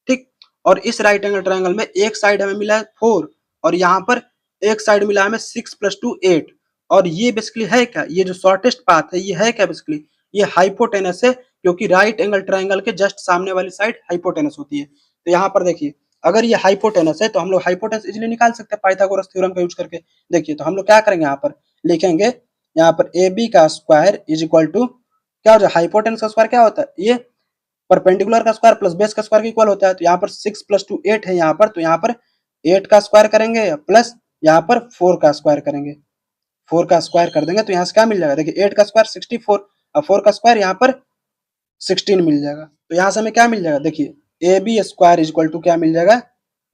ठीक। और इस राइट एंगल ट्रायंगल में एक साइड हमें मिला है 4 और यहाँ पर एक साइड मिला हमें 6 + 2 8, और ये बेसिकली है क्या, ये जो शॉर्टेस्ट पाथ है ये है क्या, बेसिकली ये हाइपोटेनस है, क्योंकि राइट एंगल ट्रायंगल के जस्ट सामने वाली साइड हाइपोटेनस होती है। तो यहाँ पर देखिए अगर ये हाइपोटेनस है तो हम लोग हाइपोटेनस इजीली निकाल सकते हैं पाइथागोरस थ्योरम का यूज करके। देखिए तो हम लोग क्या करेंगे, यहाँ पर लिखेंगे, यहाँ पर ए बी का स्क्वायर इज इक्वल टू क्या हो जाए, हाइपोटेनस का स्क्वायर क्या होता है, ये परपेंडिकुलर का स्क्वायर प्लस बेस का स्क्वायर के इक्वल होता है। तो यहाँ पर 6 + 2 8 है यहाँ पर, तो यहाँ पर 8 का स्क्वायर करेंगे प्लस यहाँ पर 4 का स्क्वायर करेंगे, 4 का स्क्वायर कर देंगे तो यहाँ से क्या मिल जाएगा, देखिए 8 का स्क्वायर 64 और 4 का स्क्वायर यहाँ पर 16 मिल जाएगा। तो यहाँ से हमें क्या मिल जाएगा, देखिए A B square is equal to क्या मिल जाएगा,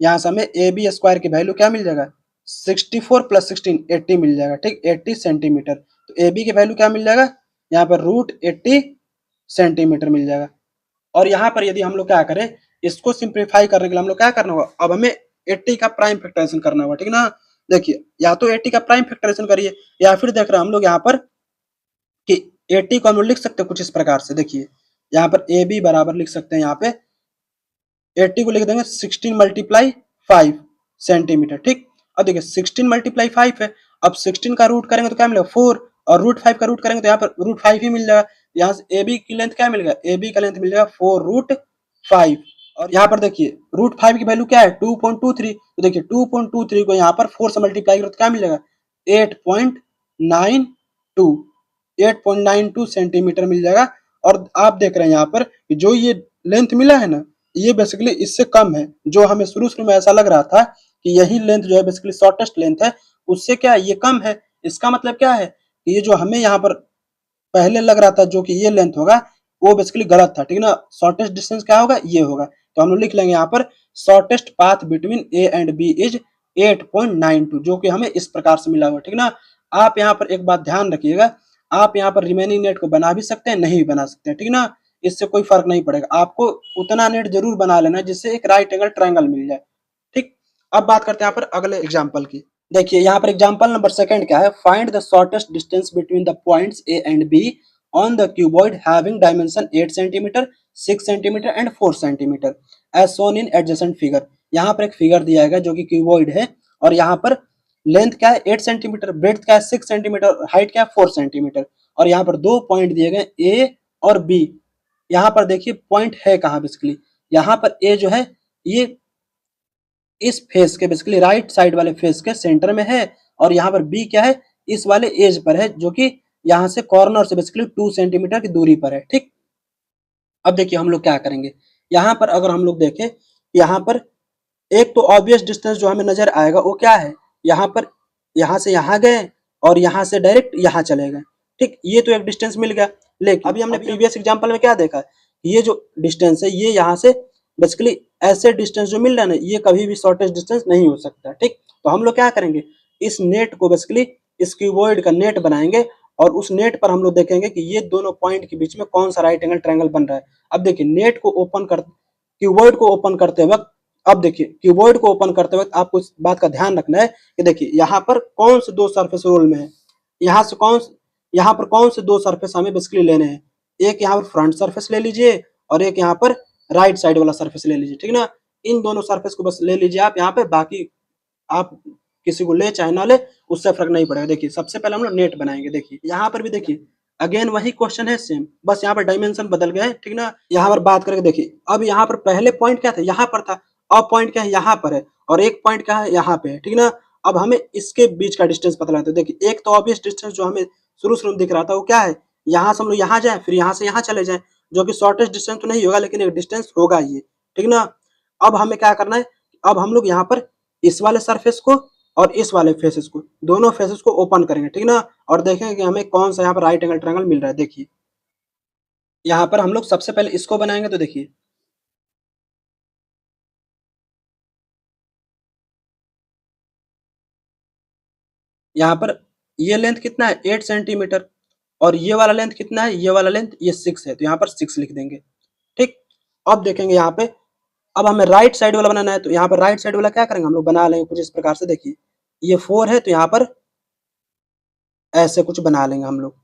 यहाँ से हमें ए बी स्क्वायर की वैल्यू क्या मिल जाएगा, 64 + 16 80 मिल जाएगा, ठीक 80 सेंटीमीटर। तो ए बी की वैल्यू क्या मिल जाएगा, यहाँ पर √80 सेंटीमीटर मिल जाएगा। और यहाँ पर यदि हम लोग क्या करें, इसको सिंप्लीफाई करने के लिए हम लोग क्या करना होगा, अब हमें 80 का प्राइम फैक्टराइजेशन करना होगा, ठीक ना। देखिए या तो 80 का प्राइम फैक्टराइजेशन करिए, या फिर देख रहे हैं हम लोग यहाँ पर कि 80 को हम लोग लिख सकते हैं कुछ इस प्रकार से। देखिए यहाँ पर ए बी बराबर लिख सकते हैं, यहाँ पे 80 को लिख देंगे 16 × 5 सेंटीमीटर, ठीक। अब देखिए 16 × 5 है, अब 16 का रूट करेंगे तो क्या मिलेगा 4, और √5 का रूट करेंगे तो यहाँ पर √5 ही मिल जाएगा। यहाँ से ए बी की लेंथ क्या मिलेगा, ए बी का लेंथ मिल जाएगा 4√5। और यहाँ पर देखिए √5 की वैल्यू क्या है 2.23, तो देखिए 2.23 को यहाँ पर 4 से मल्टीप्लाई करो तो क्या मिलेगा 8.92, 8.92 सेंटीमीटर मिल जाएगा। और आप देख रहे हैं यहाँ पर कि जो ये लेंथ मिला है ना, ये बेसिकली इससे कम है। जो हमें शुरू शुरू में ऐसा लग रहा था कि यही लेंथ जो है बेसिकली शॉर्टेस्ट लेंथ है, उससे क्या है ये कम है। इसका मतलब क्या है कि ये जो हमें यहाँ पर पहले लग रहा था जो कि ये लेंथ होगा, वो बेसिकली गलत था, ठीक ना। शॉर्टेस्ट डिस्टेंस क्या होगा, ये होगा। तो हम लोग लिख लेंगे यहाँ पर shortest path between A and B is 8.92, जो कि हमें इस प्रकार से मिला हुआ, ठीक ना। आप यहाँ पर एक बात ध्यान रखिएगा, आप यहाँ पर रिमेनिंग नेट को बना भी सकते हैं, नहीं भी बना सकते हैं, ठीक ना। इससे कोई फर्क नहीं पड़ेगा, आपको उतना नेट जरूर बना लेना है जिससे एक राइट एंगल ट्रायंगल मिल जाए, ठीक। अब बात करते हैं यहाँ पर अगले एग्जाम्पल की। देखिए यहाँ पर एग्जाम्पल नंबर 2 क्या है, find the shortest distance between the points A and B on the cuboid having dimension 8 centimetre, 6 centimetre and 4 centimetre as shown in adjacent figure. यहाँ पर एक फिगर दिया गया जो कि क्यूबॉइड है, और यहाँ पर लेंथ क्या है 8 सेंटीमीटर, ब्रेड्थ क्या है 6 सेंटीमीटर, हाइट क्या है 4 सेंटीमीटर। और यहाँ पर दो पॉइंट दिए गए ए और बी। यहाँ पर देखिए पॉइंट है कहाँ, बेसिकली यहाँ पर ए जो है ये इस फेस के बेसिकली राइट साइड वाले फेस के सेंटर में है, और यहाँ पर बी क्या है इस वाले एज पर है, जो कि यहाँ से कॉर्नर से बेसिकली 2 सेंटीमीटर की दूरी पर है, ठीक। अब देखिए हम लोग क्या करेंगे, यहाँ पर अगर हम लोग देखें, यहाँ पर एक तो ऑब्वियस डिस्टेंस जो हमें नजर आएगा वो क्या है, यहाँ पर यहाँ से यहाँ गए और यहाँ से डायरेक्ट यहाँ चले गए, ठीक। ये तो एक डिस्टेंस मिल गया। लेकिन अभी हमने प्रीवियस एग्जांपल में क्या देखा, ये जो डिस्टेंस है ये यहाँ से बेसिकली ऐसे डिस्टेंस जो मिल रहा है ना, ये कभी भी शॉर्टेस्ट डिस्टेंस नहीं हो सकता, ठीक। तो हम लोग क्या करेंगे, इस नेट को बेसिकली इस क्यूबॉइड का नेट बनाएंगे, और उस नेट पर हम लोग देखेंगे कि ये दोनों पॉइंट के बीच में कौन सा राइट एंगल ट्रायंगल बन रहा है। अब देखिए नेट को ओपन कर क्यूबॉइड को ओपन करते वक्त, अब देखिए क्यूबॉइड को ओपन करते वक्त आपको इस बात का ध्यान रखना है कि देखिए यहाँ पर कौन से दो सरफेस रोल में है, यहाँ पर कौन से दो सरफेस हमें बेसिकली लेने हैं। एक यहाँ पर फ्रंट सरफेस ले लीजिए और एक यहाँ पर राइट साइड वाला सरफेस ले लीजिए, ठीक ना। इन दोनों सरफेस को बस ले लीजिए आप यहाँ पे, बाकी आप किसी को ले चाहे ना ले उससे फर्क नहीं पड़ेगा। देखिए सबसे पहले हम लोग नेट बनाएंगे। देखिए यहाँ पर भी देखिए अगेन वही क्वेश्चन है सेम, बस यहाँ पर डायमेंशन बदल गए, ठीक ना। यहाँ पर बात करके देखिए, अब यहाँ पर पहले पॉइंट क्या था, यहाँ पर था, अब पॉइंट क्या है यहाँ पर है, और एक पॉइंट क्या है यहाँ पे है, ठीक ना। अब हमें इसके बीच का डिस्टेंस पता लगता है। देखिए एक तो ऑब्वियस डिस्टेंस जो हमें शुरू शुरू में दिख रहा था वो क्या है, यहाँ से हम लोग यहाँ जाए फिर यहाँ से यहाँ चले जाए, जो कि शॉर्टेस्ट डिस्टेंस तो नहीं होगा लेकिन एक डिस्टेंस होगा ये, ठीक ना। अब हमें क्या करना है, अब हम लोग यहाँ पर इस वाले सरफेस को और इस वाले फेसेस को, दोनों फेसेस को ओपन करेंगे, ठीक ना, और देखेंगे कि हमें कौन सा यहाँ पर राइट एंगल ट्रायंगल मिल रहा है। देखिए यहाँ पर हम लोग सबसे पहले इसको बनाएंगे, तो देखिए यहाँ पर ये लेंथ कितना है 8 सेंटीमीटर, और ये वाला लेंथ कितना है, ये वाला लेंथ ये 6 है, तो यहाँ पर 6 लिख देंगे, ठीक। अब देखेंगे यहाँ पे, अब हमें राइट साइड वाला बनाना है, तो यहाँ पर राइट साइड वाला क्या करेंगे हम लोग बना लेंगे कुछ इस प्रकार से। देखिए ये 4 है तो यहाँ पर ऐसे कुछ बना लेंगे हम लोग,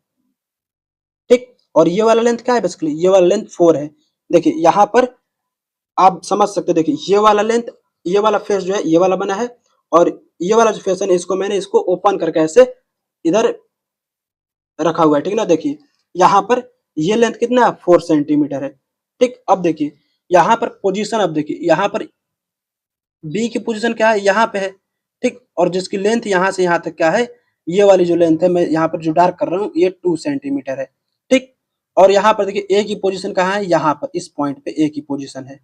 ठीक। और ये वाला लेंथ क्या है, बेसिकली ये वाला लेंथ 4 है। देखिए यहाँ पर आप समझ सकते हैं, देखिए ये वाला लेंथ, ये वाला फेस जो है ये वाला बना है, और ये वाला जो फेस है इसको मैंने इसको ओपन करके ऐसे इधर रखा हुआ है, ठीक ना। देखिए यहाँ पर ये लेंथ कितना है 4 सेंटीमीटर है, ठीक। अब देखिए यहाँ पर पोजीशन, अब देखिए यहाँ पर बी की पोजीशन क्या है, यहाँ पे है, ठीक। और जिसकी लेंथ यहाँ से यहाँ तक क्या है, ये वाली जो लेंथ है, मैं यहाँ पर जो डार्क कर रहा हूँ, ये 2 सेंटीमीटर है, ठीक। और यहाँ पर देखिए ए की पोजीशन कहाँ है, यहाँ पर इस पॉइंट पे ए की पोजीशन है।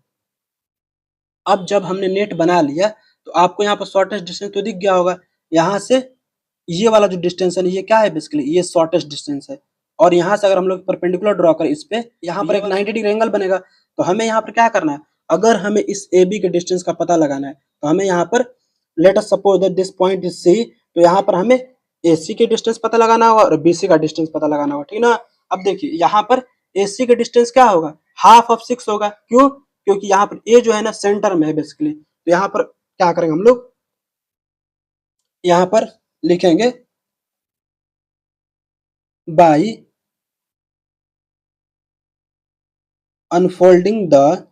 अब जब हमने नेट बना लिया तो आपको यहाँ पर शॉर्टेस्ट डिस्टेंस तो दिख गया होगा। यहाँ से ये वाला जो डिस्टेंस है ये क्या है, बेसिकली ये शॉर्टेस्ट डिस्टेंस है। और यहाँ से अगर हम लोग परपेंडिकुलर ड्रॉ करें इस पे, यहाँ पर एक 90 डिग्री एंगल बनेगा। तो हमें यहाँ पर क्या करना है, अगर हमें इस ए बी के डिस्टेंस का पता लगाना है तो हमें यहाँ पर let us suppose that this point is C, तो यहाँ पर हमें ए सी के डिस्टेंस पता लगाना होगा और बी सी का डिस्टेंस पता लगाना होगा, ठीक ना। अब देखिए यहाँ पर ए सी का डिस्टेंस क्या होगा, हाफ ऑफ 6 होगा। क्यों, क्योंकि यहाँ पर ए जो है ना सेंटर में है बेसिकली। तो यहाँ पर क्या करेंगे हम लोग, यहाँ पर लिखेंगे by unfolding the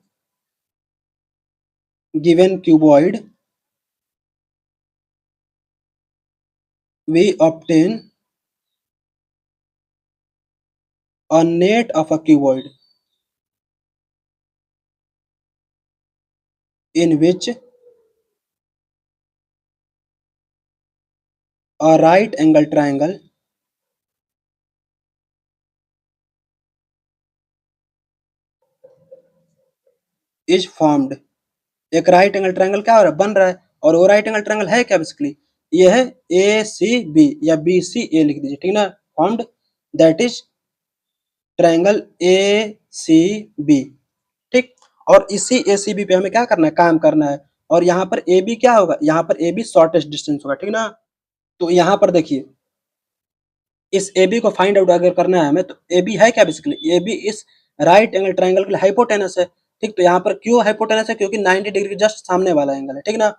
given cuboid, we obtain a net of a cuboid in which a right angle triangle is formed। एक राइट एंगल ट्रायंगल क्या हो रहा है, बन रहा है। और वो राइट एंगल ट्रायंगल है क्या, बेसिकली ये है ए सी बी या बी सी ए लिख दीजिए, ठीक ना। Formed that is triangle A C B, ठीक। और इसी ए सी बी पे हमें क्या करना है, काम करना है। और यहाँ पर ए बी क्या होगा, यहाँ पर ए बी शॉर्टेस्ट डिस्टेंस होगा, ठीक ना। तो यहाँ पर देखिए इस ए बी को फाइंड आउट अगर करना है हमें, तो ए बी है क्या, बेसिकली ए बी इस राइट एंगल ट्रायंगल के हाइपोटेनस है, ठीक। तो यहाँ पर क्यों हाइपोटेनस है, क्योंकि 90 डिग्री जस्ट सामने वाला एंगल है, ठीक ना,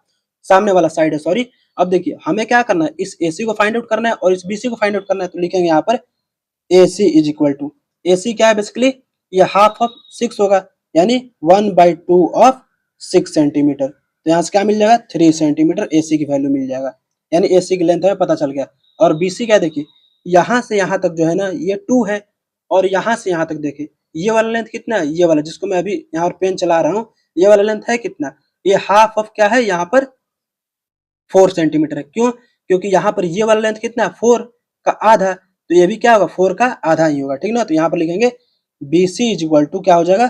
सामने वाला साइड है, सॉरी। अब देखिए हमें क्या करना है, इस ए सी को फाइंड आउट करना है और इस बी सी को फाइंड आउट करना है। तो लिखेंगे यहाँ पर ए सी इज इक्वल टू, ए सी क्या है बेसिकली, ये हाफ ऑफ 6 होगा, यानी 1/2 ऑफ 6 सेंटीमीटर। तो यहाँ से क्या मिल जाएगा, 3 सेंटीमीटर ए सी की वैल्यू मिल जाएगा, यानी ए सी की लेंथ हमें पता चल गया। और बी सी क्या, देखिए यहाँ से यहाँ तक जो है ना ये 2 है, और यहाँ से यहाँ तक देखिए ये वाला लेंथ कितना है, ये वाला जिसको मैं अभी यहाँ पर पेन चला रहा हूँ, ये वाला लेंथ है कितना, ये हाफ ऑफ क्या है, यहाँ पर 4 सेंटीमीटर है। क्यों, क्योंकि यहाँ पर ये वाला लेंथ कितना है, 4 का आधा, तो ये भी क्या होगा, 4 का आधा ही होगा, ठीक ना। तो यहाँ पर लिखेंगे B C is equal to क्या हो जाएगा,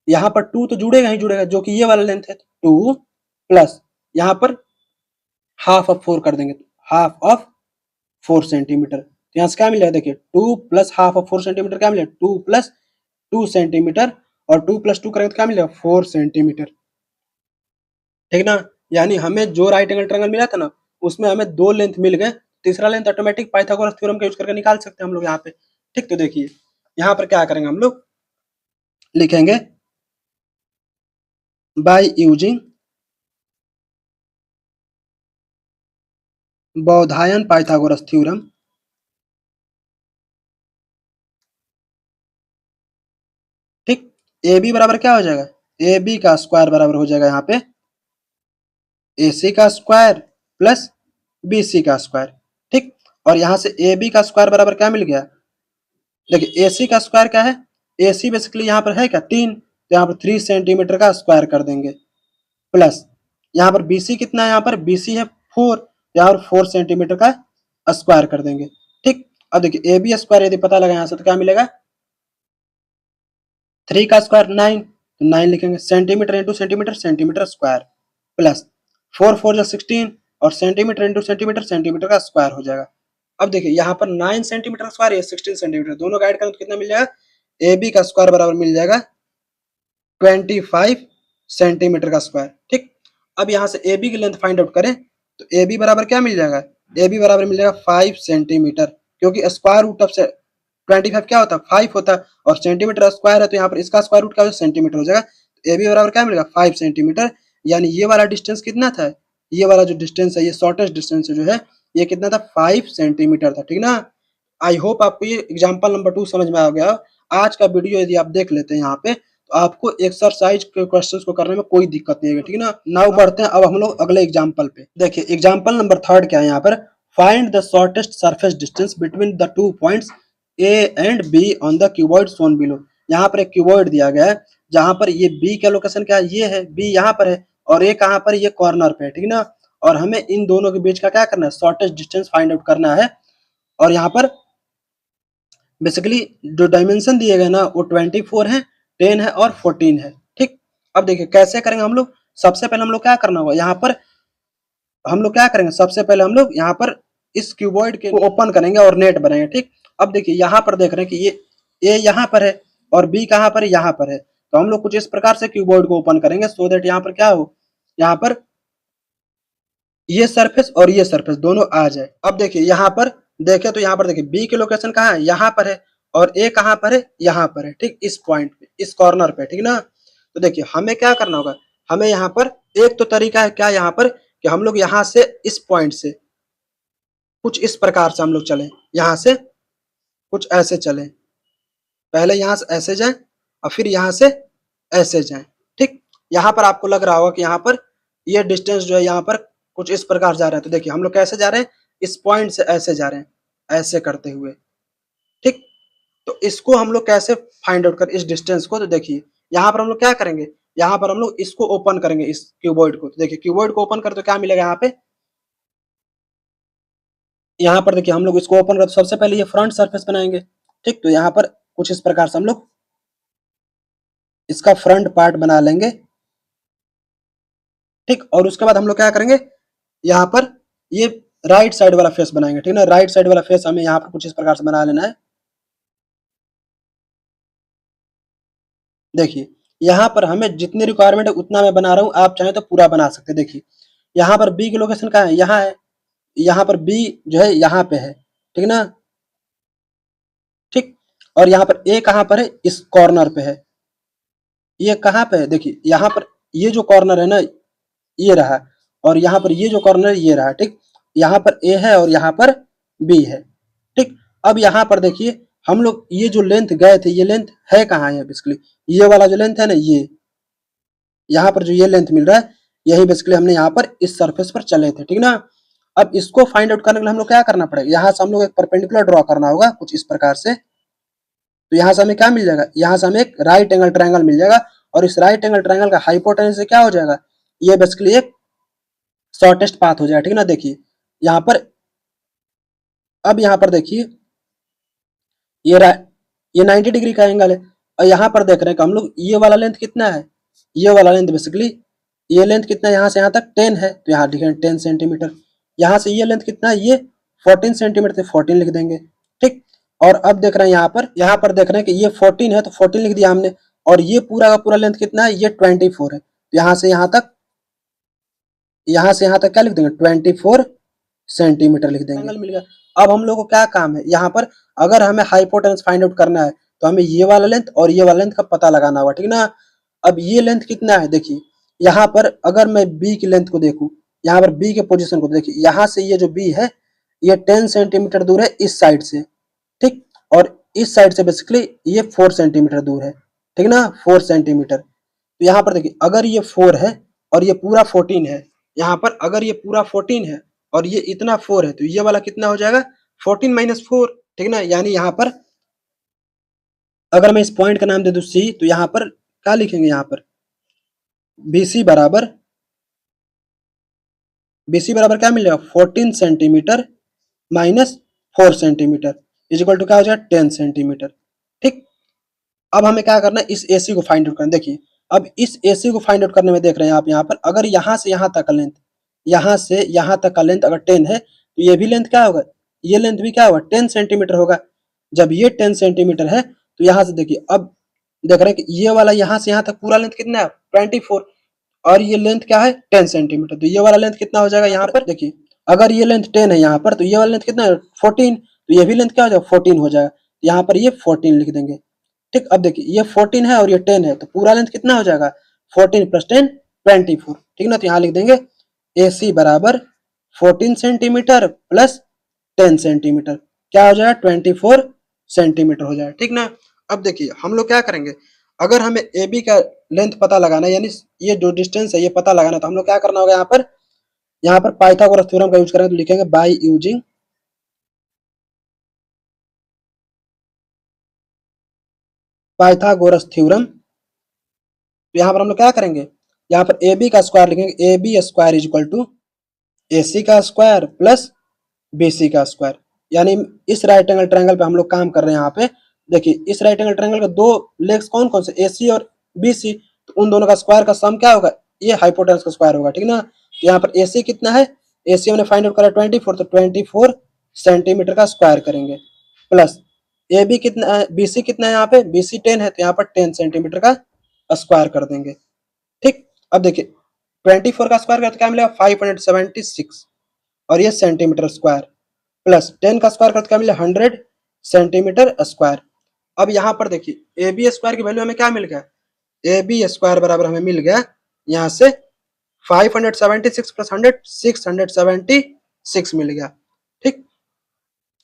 यहाँ पर 2 तो जुड़ेगा ही जुड़ेगा, जो कि ये वाला लेंथ है, 2 प्लस यहाँ पर हाफ ऑफ 4 कर देंगे, हाफ ऑफ 4 सेंटीमीटर। तो यहाँ से क्या मिलेगा, देखिए 2 प्लस हाफ ऑफ 4 सेंटीमीटर क्या मिलेगा, 2 प्लस 2 सेंटीमीटर, और 2 प्लस 2 करेंगे तो क्या मिलेगा, 4 सेंटीमीटर, ठीक ना। यानी हमें जो राइट एंगल ट्रायंगल मिला था ना, उसमें हमें 2 लेंथ मिल गए, तीसरा लेंथ ऑटोमेटिक पाइथागोरस थ्योरम का यूज करके निकाल सकते हैं हम लोग यहाँ पे, ठीक। तो देखिए यहाँ पर क्या करेंगे हम लोग, लिखेंगे by using Baudhayana Pythagoras theorem, ठीक। ए बी बराबर क्या हो जाएगा, ए बी का स्क्वायर बराबर हो जाएगा यहाँ पे ए सी का स्क्वायर प्लस बी सी का स्क्वायर, ठीक। और यहाँ से ए बी का स्क्वायर बराबर क्या मिल गया, देखिए ए सी का स्क्वायर क्या है, ए सी बेसिकली यहाँ पर है क्या 3, तो यहाँ पर 3 सेंटीमीटर का स्क्वायर कर देंगे, प्लस यहाँ पर बी सी कितना है, यहाँ पर बी सी है 4, यहाँ पर 4 सेंटीमीटर का स्क्वायर कर देंगे, ठीक। अब देखिए ए बी स्क्वायर यदि पता लगा यहाँ से तो क्या मिलेगा, 3 का स्क्वायर 9, तो 9 लिखेंगे, centimetre into centimetre, centimetre square, plus 4 4 जा 16, और सेंटीमीटर इंटू सेंटीमीटर, सेंटीमीटर का स्क्वायर हो जाएगा। अब देखिए यहाँ पर 9 सेंटीमीटर स्क्वायर या 16 सेंटीमीटर दोनों ऐड करें तो कितना मिल जाएगा, ए बी का स्क्वायर बराबर मिल जाएगा 25 सेंटीमीटर का स्क्वायर, ठीक। अब यहाँ से ए बी की लेंथ फाइंड आउट करें तो ए बी बराबर क्या मिल जाएगा, ए बी बराबर मिल जाएगा 5 सेंटीमीटर, क्योंकि स्क्वायर रूट ऑफ 25 क्या होता है, 5 होता है, और सेंटीमीटर स्क्वायर है तो यहाँ पर इसका स्क्वायर रूट क्या हो सेंटीमीटर हो जाएगा। तो ए बी बराबर क्या मिलेगा, 5 सेंटीमीटर। यानी ये वाला डिस्टेंस कितना था, ये वाला जो डिस्टेंस है, ये शॉर्टेस्ट डिस्टेंस जो है, ये कितना था, 5 सेंटीमीटर था, ठीक ना। आई होप आपको ये एग्जाम्पल नंबर 2 समझ में आ गया। आज का वीडियो यदि आप देख लेते हैं यहाँ पे, तो आपको एक्सरसाइज के क्वेश्चंस को करने में कोई दिक्कत नहीं है, ठीक ना। नाउ बढ़ते हैं अब हम लोग अगले एग्जाम्पल पे। देखिए एग्जाम्पल नंबर 3 क्या है यहाँ पर, find the shortest surface distance between the 2 points A and B on the cuboid shown below. यहाँ पर एक क्यूबॉइड दिया गया है, जहां पर ये बी का लोकेशन क्या है, ये है, बी यहाँ पर है, और ये कहाँ पर, ये कॉर्नर पे है, ठीक ना। और हमें इन दोनों के बीच का क्या करना है, शॉर्टेस्ट डिस्टेंस फाइंड आउट करना है। और यहाँ पर बेसिकली जो डायमेंशन दिए गए ना वो 24 है, 10 है और 14 है, ठीक। अब देखिए कैसे करेंगे हम लोग। सबसे पहले हम लोग क्या करना होगा, यहाँ पर हम लोग क्या करेंगे, सबसे पहले हम लोग यहाँ पर इस क्यूबॉइड के ओपन करेंगे और नेट बनाएंगे, ठीक। अब देखिए यहाँ पर देख रहे हैं कि ये यहाँ पर है और बी कहाँ पर है, यहाँ पर है। तो हम लोग कुछ इस प्रकार से क्यूबॉइड को ओपन करेंगे सो दैट यहाँ पर क्या हो, यहाँ पर ये सरफेस और ये सरफेस दोनों आ जाए। अब देखिए यहाँ पर देखें तो यहाँ पर देखिए बी की लोकेशन कहाँ है, यहाँ पर है। और ए कहाँ पर है, यहाँ पर है, ठीक, इस पॉइंट पे, इस कॉर्नर पे, ठीक ना। तो देखिए हमें क्या करना होगा, हमें यहाँ पर एक तो तरीका है क्या, यहाँ पर कि हम लोग यहाँ से इस पॉइंट से कुछ इस प्रकार से हम लोग चलें, यहाँ से कुछ ऐसे चलें, पहले यहाँ से ऐसे जाएं और फिर यहाँ से ऐसे जाएं, ठीक। यहाँ पर आपको लग रहा होगा कि यहाँ पर ये डिस्टेंस जो है यहाँ पर कुछ इस प्रकार जा रहा है। तो देखिए हम लोग कैसे जा रहे हैं, इस पॉइंट से ऐसे जा रहे हैं, ऐसे करते हुए, ठीक। तो इसको हम लोग कैसे फाइंड आउट कर इस डिस्टेंस को, तो देखिए यहाँ पर हम लोग क्या करेंगे, यहाँ पर हम लोग इसको ओपन करेंगे, इस क्यूबॉइड को। तो देखिए क्यूबॉइड को ओपन कर तो क्या मिलेगा यहाँ पे, यहाँ पर देखिए हम लोग इसको ओपन कर तो सबसे पहले ये फ्रंट सरफेस बनाएंगे, ठीक। तो यहाँ पर कुछ इस प्रकार से हम लोग इसका फ्रंट पार्ट बना लेंगे, ठीक। और उसके बाद हम लोग क्या करेंगे, यहाँ पर ये राइट साइड वाला फेस बनाएंगे, ठीक ना। राइट साइड वाला फेस हमें यहाँ पर कुछ इस प्रकार से बना लेना है। देखिए यहाँ पर हमें जितनी रिक्वायरमेंट है उतना मैं बना रहा हूँ, आप चाहें तो पूरा बना सकते हैं। देखिए यहाँ पर बी की लोकेशन कहाँ है, यहाँ है। यहाँ पर बी जो है यहाँ पे है, ठीक ना, ठीक। और यहाँ पर ए कहाँ पर है, इस कॉर्नर पे है। ये कहाँ पे है, देखिए यहाँ पर ये जो कॉर्नर है ना ये रहा, और यहाँ पर ये जो कॉर्नर ये रहा, ठीक। यहाँ पर ए है और यहाँ पर बी है, ठीक। अब यहाँ पर देखिए हम लोग ये जो लेंथ गए थे, ये लेंथ है कहाँ है, बेसिकली ये वाला जो लेंथ है ना, ये यहाँ पर जो ये लेंथ मिल रहा है, यही बेसिकली हमने यहाँ पर इस सरफेस पर चले थे, ठीक ना। अब इसको फाइंड आउट करने के लिए हम लोग क्या करना पड़ेगा, यहाँ से हम लोग एक परपेंडिकुलर ड्रॉ करना होगा कुछ इस प्रकार से। तो यहाँ से हमें क्या मिल जाएगा, यहाँ से हमें एक राइट एंगल ट्रायंगल मिल जाएगा। और इस राइट एंगल ट्रायंगल का हाइपोटेन्यूज से क्या हो जाएगा, ये बेसिकली एक शॉर्टेस्ट पाथ हो जाएगा, ठीक ना। देखिए यहाँ पर, अब यहाँ पर देखिए ये ये 90 डिग्री का एंगल है। और यहाँ पर देख रहे हैं कि हम लोग ये वाला लेंथ कितना है, ये वाला लेंथ बेसिकली ये लेंथ कितना है, यहाँ से यहाँ तक 10 है, तो यहाँ लिखेंगे 10 सेंटीमीटर। यहाँ से ये लेंथ कितना है, ये 14 सेंटीमीटर, तो 14 लिख देंगे, ठीक। और अब देख रहे हैं यहाँ पर देख रहे हैं कि ये 14 है तो 14 लिख दिया हमने। और ये पूरा का पूरा लेंथ कितना है, ये 24 है, तो यहाँ से यहाँ तक क्या लिख देंगे, 24 सेंटीमीटर लिख देंगे, एंगल मिल गया। अब हम लोग को क्या काम है, यहाँ पर अगर हमें हाइपोटेन्यूज फाइंड आउट करना है तो हमें ये वाला लेंथ और ये वाला लेंथ का पता लगाना होगा, ठीक ना। अब ये लेंथ कितना है, देखिए यहाँ पर अगर मैं बी की लेंथ को देखूं, यहाँ पर बी के पोजीशन को देखिए, यहाँ से ये जो बी है ये 10 सेंटीमीटर दूर है इस साइड से, ठीक। और इस साइड से बेसिकली ये 4 सेंटीमीटर दूर है, ठीक ना, 4 सेंटीमीटर। तो यहाँ पर देखिए अगर ये 4 है और ये पूरा 14 है, यहाँ पर अगर ये पूरा 14 है और ये इतना 4 है, तो ये वाला कितना हो जाएगा, 14 माइनस 4, ठीक ना। यानी यहाँ पर अगर मैं इस पॉइंट का नाम दे दूं सी, तो यहाँ पर क्या लिखेंगे, यहाँ पर BC बराबर, BC बराबर क्या मिलेगा, 14 centimetre minus 4 centimetre is equal to क्या हो जाएगा, 10 सेंटीमीटर, ठीक। अब हमें क्या करना है, इस AC को फाइंड आउट करना। देखिए अब इस AC को फाइंड आउट करने में देख रहे हैं आप, यहाँ पर अगर यहाँ से यहाँ तक का लेंथ, यहाँ से यहाँ तक का लेंथ अगर 10 है तो ये भी लेंथ क्या होगा, ये लेंथ भी क्या होगा, 10 सेंटीमीटर होगा। जब ये 10 सेंटीमीटर है तो यहाँ से देखिए, अब देख रहे हैं कि ये वाला यहाँ से यहाँ तक पूरा लेंथ कितना है, 24। और ये लेंथ क्या है, 10 सेंटीमीटर, तो ये वाला लेंथ कितना हो जाएगा, यहाँ पर देखिए अगर ये लेंथ 10 है यहाँ पर, तो ये वाला लेंथ कितना है, 14, तो ये भी लेंथ क्या हो जाएगा, 14 हो जाएगा। यहाँ पर ये 14 लिख देंगे, ठीक। अब देखिए ये 14 है और ये 10 है, तो पूरा लेंथ कितना हो जाएगा, 14 प्लस 10 24, ठीक ना। तो यहाँ लिख देंगे AC बराबर 14 सेंटीमीटर प्लस 10 सेंटीमीटर, क्या हो जाएगा, 24 सेंटीमीटर हो जाएगा, ठीक ना। अब देखिए हम लोग क्या करेंगे, अगर हमें AB का लेंथ पता लगाना है, यानी ये जो डिस्टेंस है ये पता लगाना है, तो हम लोग क्या करना होगा, यहाँ पर पाइथागोरस थ्योरम का यूज करेंगे। तो लिखेंगे बाय यूजिंग पाइथागोरस थ्योरम। तो यहाँ पर हम लोग क्या करेंगे, यहाँ पर ए बी का स्क्वायर लिखेंगे, A B square is equal to A C का स्क्वायर प्लस बी सी का स्क्वायर। यानी इस राइट एंगल ट्रायंगल पे हम लोग काम कर रहे हैं। यहाँ पे देखिए इस राइट एंगल ट्रायंगल के दो लेग्स कौन कौन से, ए सी और बी सी, तो उन दोनों का स्क्वायर का सम क्या होगा, ये हाइपोटेनस का स्क्वायर होगा, ठीक ना। तो यहाँ पर ए सी कितना है, ए सी हमने फाइंड आउट करा 24, तो 24 सेंटीमीटर का स्क्वायर करेंगे, प्लस ए बी कितना है, बी सी कितना है, यहाँ पे बी सी 10 है, तो यहाँ पर 10 सेंटीमीटर का स्क्वायर कर देंगे, ठीक। अब देखिए 24 का स्क्वायर करते क्या मिलेगा, 576, और ये सेंटीमीटर स्क्वायर, प्लस 10 का स्क्वायर करते क्या मिलेगा, 100 सेंटीमीटर स्क्वायर। अब यहाँ पर देखिए ए बी स्क्वायर की वैल्यू हमें क्या मिल गया, ए बी स्क्वायर बराबर हमें मिल गया यहाँ से 576 प्लस 100 676 मिल गया, ठीक।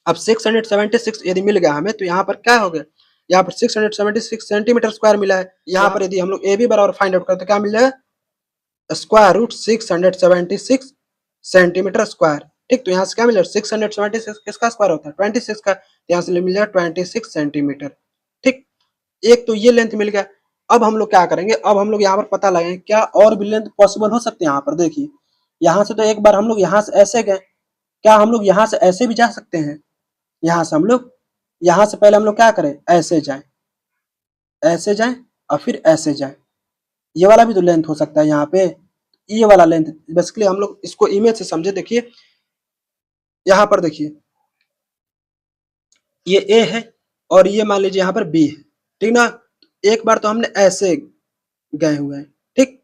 अब 676 यदि मिल गया हमें, तो यहाँ पर क्या हो गया, यहाँ पर 676 सेंटीमीटर स्क्वायर मिला है। यहाँ पर यदि हम लोग ए बी बराबर फाइंड आउट करते क्या मिल जाएगा, स्क्वायर रूट 676 सेंटीमीटर स्क्वायर, ठीक। तो यहाँ से क्या मिल जाएगा, 676 किसका स्क्वायर होता है, 26 का, तो यहाँ से मिल जाएगा 26 सेंटीमीटर, ठीक। एक तो ये लेंथ मिल गया। अब हम लोग क्या करेंगे, अब हम लोग यहाँ पर पता लगाएंगे क्या और भी लेंथ पॉसिबल हो सकते हैं। यहाँ पर देखिए यहाँ से तो एक बार हम लोग यहाँ से ऐसे गए, क्या हम लोग यहाँ से ऐसे भी जा सकते हैं, यहाँ से हम लोग, यहाँ से पहले हम लोग क्या करें, ऐसे जाएं, ऐसे जाएं और फिर ऐसे जाएं, ये वाला भी तो लेंथ हो सकता है यहाँ पे, ये वाला लेंथ। बेसिकली हम लोग इसको इमेज से समझे, देखिए यहाँ पर देखिए ये ए है और ये मान लीजिए यहाँ पर बी है, ठीक ना। एक बार तो हमने ऐसे गए हुए हैं, ठीक,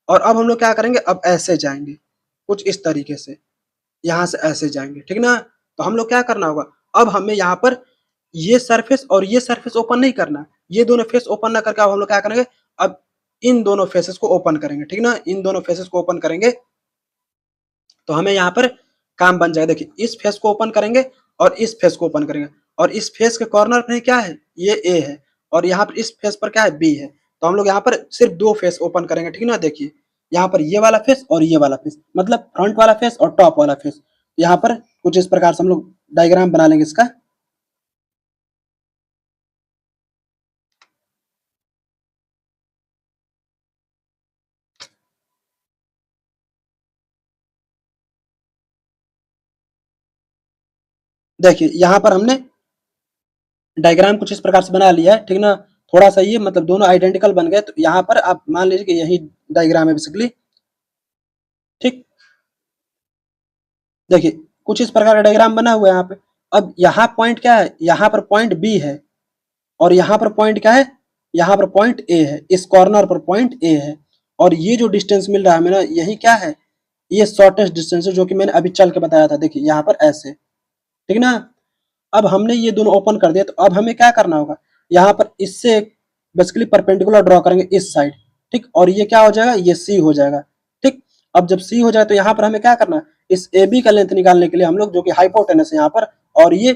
और अब हम लोग क्या करेंगे, अब ऐसे जाएंगे कुछ इस तरीके से, यहाँ से ऐसे जाएंगे, ठीक ना। तो हम लोग क्या करना होगा, अब हमें यहाँ पर ये सरफेस और ये सरफेस ओपन नहीं करना, ये दोनों फेस ओपन ना करके अब हम लोग क्या करेंगे, अब इन दोनों फेसेस को ओपन करेंगे, ठीक ना। इन दोनों फेसेस को ओपन करेंगे तो हमें यहाँ पर काम बन जाएगा। देखिए इस फेस को ओपन करेंगे और इस फेस को ओपन करेंगे, और इस फेस के कॉर्नर पे क्या है, ये ए है, और यहाँ पर इस फेस पर क्या है, बी है। तो हम लोग यहाँ पर सिर्फ दो फेस ओपन करेंगे, ठीक ना। देखिए यहाँ पर ये वाला फेस और ये वाला फेस, मतलब फ्रंट वाला फेस और टॉप वाला फेस। यहाँ पर कुछ इस प्रकार से हम लोग डायग्राम बना लेंगे इसका। देखिए यहाँ पर हमने डायग्राम कुछ इस प्रकार से बना लिया है, ठीक ना। थोड़ा सा ये मतलब दोनों आइडेंटिकल बन गए, तो यहाँ पर आप मान लीजिए कि यही डायग्राम है बेसिकली, ठीक। देखिए कुछ इस प्रकार का डायग्राम बना हुआ है यहाँ पे। अब यहाँ पॉइंट क्या है, यहाँ पर पॉइंट बी है, और यहाँ पर पॉइंट क्या है, यहाँ पर पॉइंट ए है, इस कॉर्नर पर पॉइंट ए है, और ये जो डिस्टेंस मिल रहा है हमें, यही क्या है, ये शॉर्टेस्ट डिस्टेंस है, जो कि मैंने अभी चल के बताया था। देखिए यहाँ पर ऐसे, ठीक ना। अब हमने ये दोनों ओपन कर दिया, तो अब हमें क्या करना होगा, यहाँ पर इससे बेसिकली परपेंडिकुलर ड्रॉ करेंगे इस साइड, ठीक। और ये क्या हो जाएगा, ये सी हो जाएगा, ठीक। अब जब सी हो जाए तो यहाँ पर हमें क्या करना है, इस ए बी का लेंथ निकालने के लिए हम लोग, जो कि हाइपोटेनस है यहाँ पर, और ये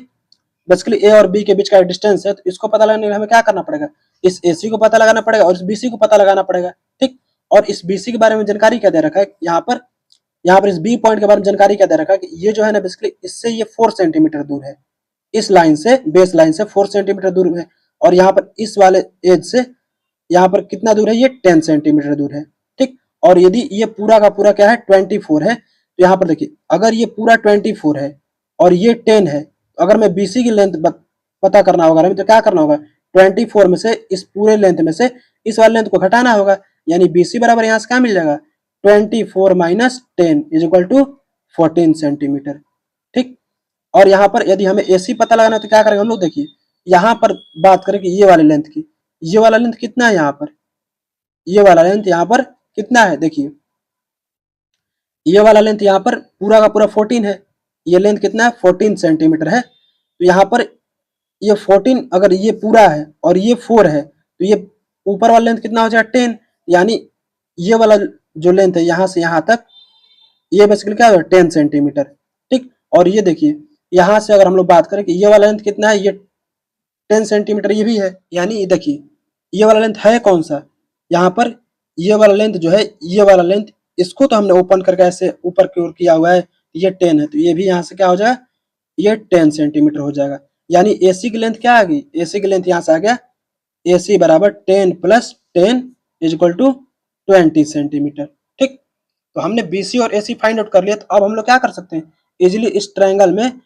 बेसिकली ए और बी के बीच का डिस्टेंस है, तो इसको पता लगाने के लिए हमें क्या करना पड़ेगा, इस ए सी को पता लगाना पड़ेगा और इस बी सी को पता लगाना पड़ेगा, ठीक। और इस बी सी के बारे में जानकारी क्या दे रखा है यहाँ पर इस बी पॉइंट के बारे में जानकारी क्या दे रखा है कि ये जो है ना बेसिकली इससे ये 4 सेंटीमीटर दूर है, इस लाइन से, बेस लाइन से 4 सेंटीमीटर दूर है, और यहाँ पर इस वाले एज से यहाँ पर कितना दूर है, ये 10 सेंटीमीटर दूर है, ठीक। और यदि ये पूरा का पूरा क्या है, 24 है, तो यहाँ पर देखिए अगर ये पूरा 24 है और ये 10 है, तो अगर मैं बीसी की लेंथ पता करना होगा हमें, तो क्या करना होगा, 24 में से, इस पूरे लेंथ में से इस वाले लेंथ को घटाना होगा, यानी बीसी बराबर यहाँ से क्या मिल जाएगा, 24 minus 10 is equal to 14 centimetre, ठीक। और यहाँ पर यदि हमें एसी पता लगाना है तो क्या करेंगे हम लोग, देखिए यहाँ पर बात करें कि ये वाले लेंथ की, ये वाला लेंथ कितना है, यहाँ पर ये वाला लेंथ यहाँ पर कितना है, देखिए ये वाला लेंथ यहाँ पर पूरा का पूरा 14 है, ये लेंथ कितना है, 14 सेंटीमीटर है। तो यहाँ पर ये 14 अगर ये पूरा है और ये 4 है, तो ये ऊपर वाला लेंथ कितना हो जाएगा, 10, यानी ये वाला जो लेंथ है यहाँ से यहाँ तक, ये बेसिकली क्या है, 10 सेंटीमीटर, ठीक। और ये देखिए यहाँ से अगर हम लोग बात करें कि ये वाला लेंथ कितना है, ये 10 सेंटीमीटर ये भी है, यानी देखिए ये वाला लेंथ है कौन सा, यहाँ पर ये वाला लेंथ जो है, ये वाला लेंथ, इसको तो हमने ओपन करके ऐसे ऊपर की ओर किया हुआ है, ये 10 है, तो ये भी यहाँ से क्या हो जाएगा, ये 10 सेंटीमीटर हो जाएगा। यानी एसी की लेंथ क्या आ गई, एसी की लेंथ यहाँ से आ गया, एसी बराबर 10 plus 10 is equal to 20 centimetre. ठीक, तो हमने BC और AC फाइंड आउट कर लिया, तो अब हम लोग क्या कर सकते हैं, इजिली इस ट्रायंगल में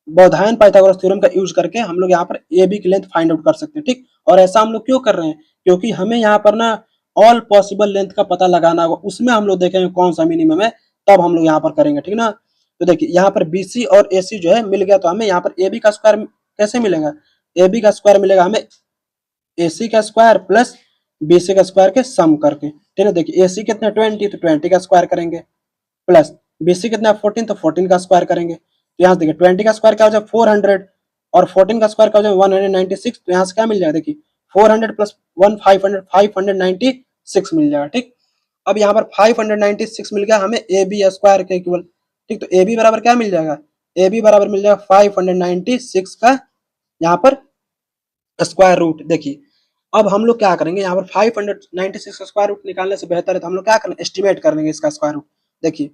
बोधायन पाइथागोरस थ्योरम का यूज करके हम लोग यहाँ पर AB की लेंथ फाइंड आउट कर सकते हैं। ठीक, और ऐसा हम लोग क्यों कर रहे हैं, क्योंकि हमें यहाँ पर ना ऑल पॉसिबल लेंथ का पता लगाना होगा, उसमें हम लोग देखेंगे कौन सा मिनिमम है, तब हम लोग यहाँ पर करेंगे। ठीक ना, तो देखिए यहाँ पर BC और AC जो है मिल गया, तो हमें यहाँ पर AB का स्क्वायर कैसे मिलेगा, AB का स्क्वायर मिलेगा हमें AC का स्क्वायर प्लस BC का स्क्वायर के सम करके। ठीक है, देखिए AC कितना 20, तो 20 का स्क्वायर करेंगे, प्लस BC कितना 14, तो 14 का स्क्वायर करेंगे। तो यहाँ से देखिए 20 का स्क्वायर क्या हो जाएगा 400 और 14 का स्क्वायर क्या हो जाएगा 196। तो यहाँ से क्या मिल जाएगा, देखिए 400 प्लस 1 596 मिल जाएगा। ठीक, अब यहाँ पर 596 मिल गया हमें AB स्क्वायर के इक्वल। ठीक, तो AB बराबर क्या मिल जाएगा, AB बराबर मिल जाएगा 596 का यहाँ पर स्क्वायर रूट। देखिए अब हम लोग क्या करेंगे, यहाँ पर 596 का स्क्वायर रूट निकालने से बेहतर है तो हम लोग क्या करेंगे, एस्टिमेट कर लेंगे इसका स्क्वायर रूट। देखिए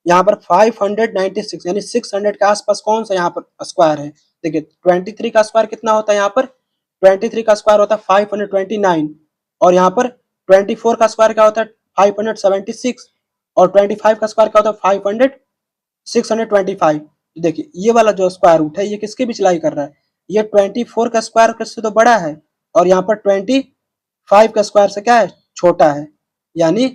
यहाँ पर 596 यानी 600 के आसपास कौन सा यहाँ पर स्क्वायर है। देखिए 23 का स्क्वायर कितना होता है, यहाँ पर 23 का स्क्वायर होता है 529 और यहाँ पर 24 का स्क्वायर क्या होता है 576 और 25 का स्क्वायर क्या होता है 625। देखिए ये वाला जो स्क्वायर रूट है ये किसके बीच लाई कर रहा है, ये 24 का स्क्वायर से तो बड़ा है और यहाँ पर 25 का स्क्वायर से क्या है, छोटा है। यानी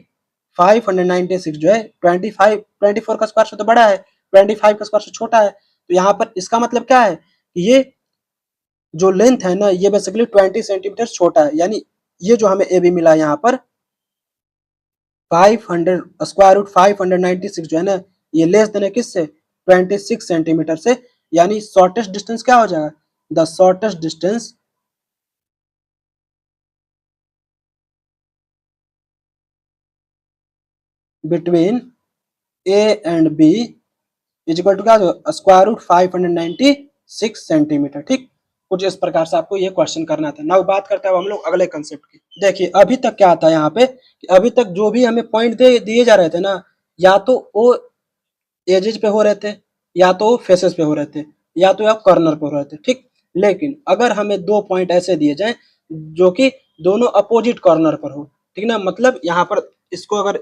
596 जो है 24 का स्क्वायर से तो बड़ा है, 25 का स्क्वायर से छोटा है। तो यहाँ पर इसका मतलब क्या है कि ये जो लेंथ है ना ये बेसिकली 20 सेंटीमीटर छोटा है। यानी ये जो हमें AB मिला यहाँ पर 500 स्क्वायर रूट 596 जो है ना ये लेस देन है किससे, 26 सेंटीमीटर से। यानी शॉर्टेस्ट डिस्टेंस क्या हो जाएगा, the shortest distance between A and B is equal to क्या, स्क्वायर रूट 596 सेंटीमीटर। ठीक, कुछ इस प्रकार से आपको ये क्वेश्चन करना था। नाउ बात करते हैं हम लोग अगले कंसेप्ट की। देखिए अभी तक क्या था यहाँ पे कि अभी तक जो भी हमें पॉइंट दिए जा रहे थे ना, या तो वो एजेस पे हो रहे थे, या तो फेसेस पे हो रहे थे, या तो आप कॉर्नर पे हो रहे थे। ठीक, लेकिन अगर हमें दो पॉइंट ऐसे दिए जाए जो कि दोनों अपोजिट कॉर्नर पर हो, ठीक ना, मतलब यहाँ पर इसको अगर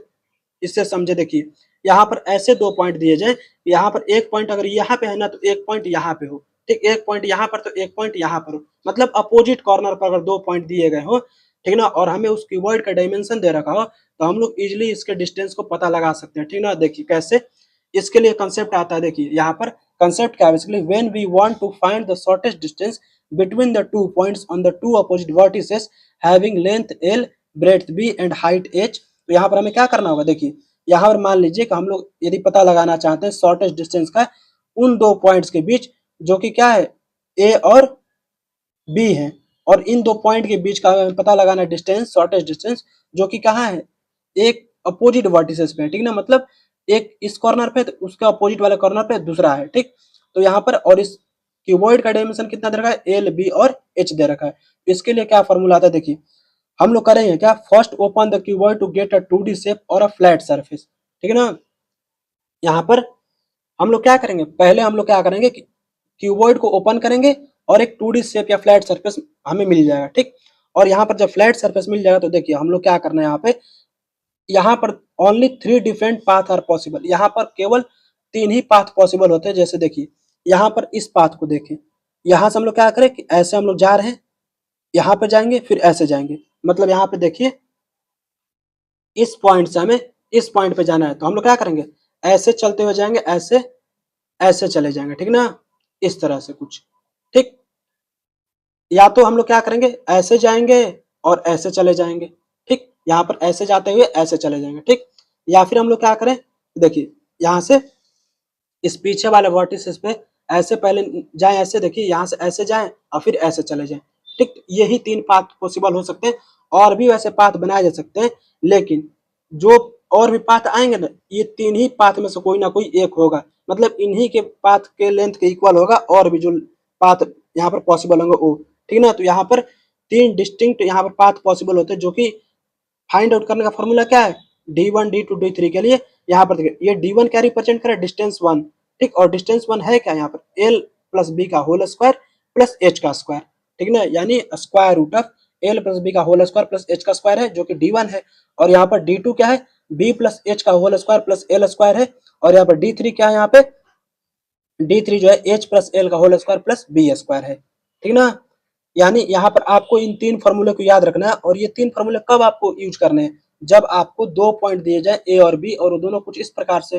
इससे समझे, देखिए यहाँ पर ऐसे दो पॉइंट दिए जाए, यहाँ पर एक पॉइंट अगर यहाँ पे है ना तो एक पॉइंट यहाँ पे हो, ठीक, एक पॉइंट यहाँ पर तो एक पॉइंट यहाँ पर हो, मतलब अपोजिट कॉर्नर पर अगर दो पॉइंट दिए गए हो, ठीक ना, और हमें उस क्यूबॉइड का डायमेंशन दे रखा हो तो हम लोग इजिली इसके डिस्टेंस को पता लगा सकते हैं। ठीक ना, देखिए कैसे, इसके लिए कंसेप्ट आता है। देखिए यहाँ पर कंसेप्ट क्या है, basically when we want to find the shortest distance between the two points on the two opposite vertices having length L breadth B and height H। तो यहाँ पर हमें क्या करना होगा, देखिए यहाँ पर मान लीजिए कि हम लोग यदि पता लगाना चाहते हैं शॉर्टेस्ट डिस्टेंस का उन दो पॉइंट्स के बीच जो कि क्या है A और B है, और इन दो पॉइंट के बीच का हमें पता लगाना डिस्टेंस, शॉर्टेस्ट डिस्टेंस जो कि कहाँ है, एक अपोजिट वर्टिसेस पे है। ठीक ना, मतलब एक इस कॉर्नर पे तो उसके अपोजिट वाले कॉर्नर पे दूसरा है। ठीक, तो यहाँ पर और इस क्यूबॉइड का डायमेंशन कितना दे रखा है, L B और H दे रखा है। इसके लिए क्या फॉर्मूला आता है, देखिए हम लोग करेंगे क्या, first open the cuboid to get a 2D shape और अ फ्लैट सरफेस। ठीक है ना, यहाँ पर हम लोग क्या करेंगे, पहले हम लोग क्या करेंगे कि क्यूबॉइड को ओपन करेंगे और एक 2D शेप या फ्लैट सरफेस हमें मिल जाएगा। ठीक, और यहाँ पर जब फ्लैट सरफेस मिल जाएगा तो देखिए हम लोग क्या करना है, यहाँ पर only 3 different path are possible. यहाँ पर केवल 3 ही पाथ पॉसिबल होते हैं। जैसे देखिए यहाँ पर इस पाथ को देखें, यहाँ से हम लोग क्या करें कि ऐसे हम लोग जा रहे हैं, यहाँ पे जाएंगे फिर ऐसे जाएंगे, मतलब यहाँ पे देखिए इस पॉइंट से हमें इस पॉइंट पे जाना है तो हम लोग क्या करेंगे, ऐसे चलते हुए जाएंगे, ऐसे ऐसे चले जाएंगे। ठीक ना, इस तरह से कुछ। ठीक, या तो हम लोग क्या करेंगे, ऐसे जाएंगे और ऐसे चले जाएंगे। ठीक, यहाँ पर ऐसे जाते हुए ऐसे चले जाएंगे। ठीक, या फिर हम लोग क्या करें, देखिए यहाँ से इस पीछे वाले वर्टिसेस पे ऐसे पहले जाएं, ऐसे देखिए यहाँ से ऐसे जाएं और फिर ऐसे चले जाएं। ठीक, यही 3 पाथ पॉसिबल हो सकते हैं, और भी वैसे पाथ बनाए जा सकते हैं, लेकिन जो और भी पाथ आएंगे ना ये 3 ही पाथ में से कोई ना कोई एक होगा, मतलब इन्हीं के पाथ के लेंथ के इक्वल होगा, और भी जो पाथ यहाँ पर पॉसिबल होंगे वो। ठीक ना, तो यहाँ पर 3 डिस्टिंक्ट यहाँ पर पाथ पॉसिबल होते हैं, जो कि फाइंड आउट करने का फॉर्मूला क्या है, D1 D2 D3 के लिए यहाँ पर देखिए ये D1 क्या रिप्रेजेंट करे, डिस्टेंस 1। ठीक, और डिस्टेंस 1 है क्या, यहाँ पर L प्लस B का होल स्क्वायर प्लस H का स्क्वायर। ठीक ना, यानी square root of L plus B का होल स्क्वायर प्लस एच का स्क्वायर है जो कि D1 है, और यहाँ पर D2 क्या है, बी प्लस एच का whole square plus L square है, और यहाँ पर D3 क्या है, यहाँ पे D3 जो है एच प्लस एल का whole square plus B square है, ठीक ना। यानी यहाँ पर आपको इन तीन फॉर्मूले को याद रखना है, और ये तीन फॉर्मूले कब आपको यूज करने हैं, जब आपको दो पॉइंट दिए जाए ए और बी, और दोनों कुछ इस प्रकार से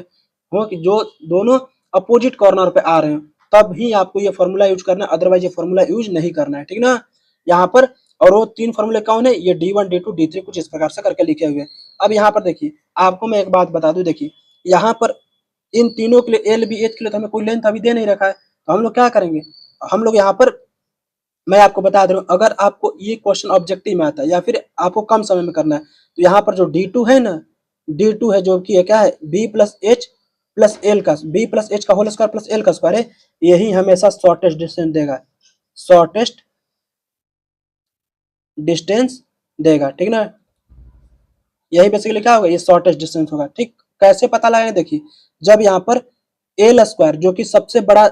हो कि जो दोनों अपोजिट कॉर्नर पे आ रहे हैं, तब ही आपको ये फॉर्मूला यूज करना है, अदरवाइज ये फॉर्मूला यूज नहीं करना है, ठीक ना। यहाँ पर और वो तीन फॉर्मूले कौन है, ये D1 D2 D3 कुछ इस प्रकार से करके लिखे हुए हैं। अब यहाँ पर देखिए, आपको मैं एक बात बता दूं, देखिए यहाँ पर इन तीनों के लिए एल बी एच के लिए तो हमें कोई लेंथ अभी दे नहीं रखा है, तो हम लोग क्या करेंगे, हम लोग यहाँ पर, मैं आपको बता दे रहा हूँ, अगर आपको ये क्वेश्चन ऑब्जेक्टिव में आता है या फिर आपको कम समय में करना है, तो यहाँ पर जो D2 है ना, D2 है जो कि है क्या है, B plus H plus L का, बी प्लस एच का होल स्क्वायर प्लस एल का स्क्वायर है, यही हमेशा शॉर्टेस्ट डिस्टेंस देगा, शॉर्टेस्ट डिस्टेंस देगा, ठीक ना। यही बेसिकली क्या होगा, ये शॉर्टेस्ट डिस्टेंस होगा, ठीक। कैसे पता लगाएंगे, देखिए जब यहाँ पर एल स्क्वायर जो कि सबसे बड़ा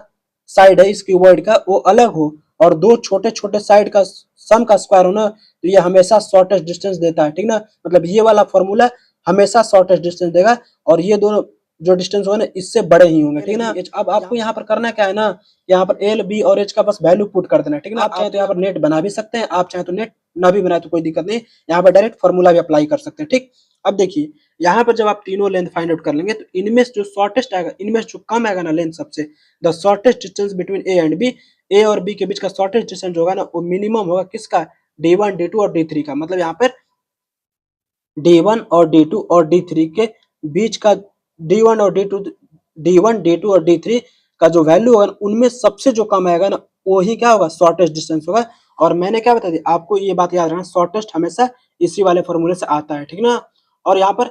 साइड है इस क्यूबॉइड का वो अलग हो, और दो छोटे छोटे साइड का सम का स्क्वायर हो ना, तो ये हमेशा शॉर्टेस्ट डिस्टेंस देता है, ठीक ना। मतलब ये वाला फॉर्मूला हमेशा शॉर्टेस्ट डिस्टेंस देगा, और ये दोनों जो डिस्टेंस होगा ना इससे बड़े ही होंगे, ठीक ना। अब आपको यहाँ पर करना क्या है ना, यहाँ पर एल बी और एच का बस वैल्यू पुट कर देना, ठीक ना। आप चाहे तो यहाँ पर नेट बना भी सकते हैं, आप चाहे तो नेट ना भी बनाए तो कोई दिक्कत नहीं, यहाँ पर डायरेक्ट फॉर्मूला भी अप्लाई कर सकते हैं, ठीक। अब देखिए यहाँ पर जब आप तीनों लेंथ फाइंड आउट कर लेंगे, तो इनमें जो शॉर्टेस्ट आएगा, इनमें जो कम आएगा ना लेंथ सबसे, the shortest distance between A and B, A और बी के बीच का शॉर्टेस्ट डिस्टेंस होगा ना, वो मिनिमम होगा किसका, D1 D2 और D3 का। मतलब यहाँ पर D1 और D2 और D3 के बीच का, D1 और D2, D1 D2 और D3 का जो वैल्यू होगा उनमें सबसे जो कम आएगा ना, वही क्या होगा, शॉर्टेस्ट डिस्टेंस होगा। और मैंने क्या बता दिया आपको, ये बात याद रखना, शॉर्टेस्ट हमेशा इसी वाले फॉर्मूले से आता है, ठीक ना। और यहाँ पर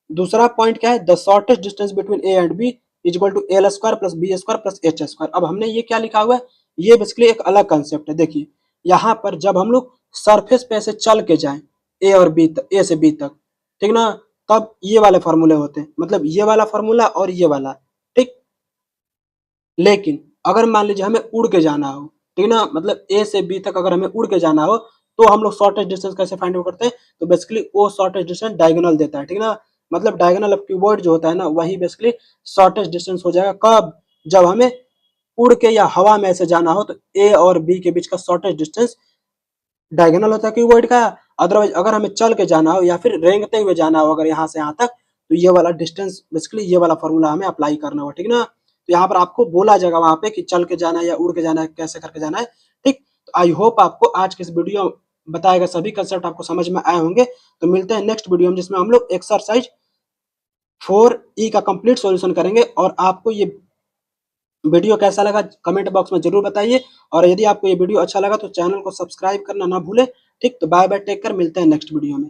दूसरा पॉइंट क्या है, the shortest distance between A and B is equal to L square plus B square plus H square. अब हमने ये क्या लिखा हुआ है, ये बेसिकली एक अलग कंसेप्ट है। देखिए यहाँ पर जब हम लोग सरफेस पे ऐसे चल के जाएं ए और बी तक, ए से बी तक, ठीक ना, तब ये वाले फॉर्मूले होते हैं, मतलब ये वाला फॉर्मूला और ये वाला, ठीक। लेकिन अगर मान लीजिए हमें उड़ के जाना हो, ठीक ना, मतलब ए से बी तक अगर हमें उड़ के जाना हो, तो हम लोग शॉर्टेस्ट डिस्टेंस कैसे फाइंड आउट करते हैं, तो बेसिकली वो शॉर्टेस्ट डिस्टेंस डायगोनल देता है, ठीक ना। मतलब डायगोनल ऑफ क्यूबॉइड जो होता है ना, वही बेसिकली शॉर्टेस्ट डिस्टेंस हो जाएगा। कब, जब हमें उड़ के या हवा में ऐसे जाना हो, तो ए और बी के बीच का शॉर्टेस्ट डिस्टेंस डायगोनल होता है क्यूबॉइड का। अदरवाइज अगर हमें चल के जाना हो या फिर रेंगते हुए जाना हो अगर यहाँ से यहाँ तक, तो ये वाला डिस्टेंस बेसिकली ये वाला फॉर्मूला हमें अप्लाई करना होगा, ठीक ना। तो यहाँ पर आपको बोला जाएगा वहां पे कि चल के जाना है या उड़ के जाना है, कैसे करके जाना है, ठीक। तो आई होप आपको आज के इस वीडियो बताएगा सभी कंसेप्ट आपको समझ में आए होंगे। तो मिलते हैं नेक्स्ट वीडियो में, जिसमें हम लोग एक्सरसाइज 4E का कंप्लीट सॉल्यूशन करेंगे। और आपको ये वीडियो कैसा लगा कमेंट बॉक्स में जरूर बताइए, और यदि आपको ये वीडियो अच्छा लगा तो चैनल को सब्सक्राइब करना ना भूले, ठीक। तो बाय बाय, टेक कर, मिलते हैं नेक्स्ट वीडियो में।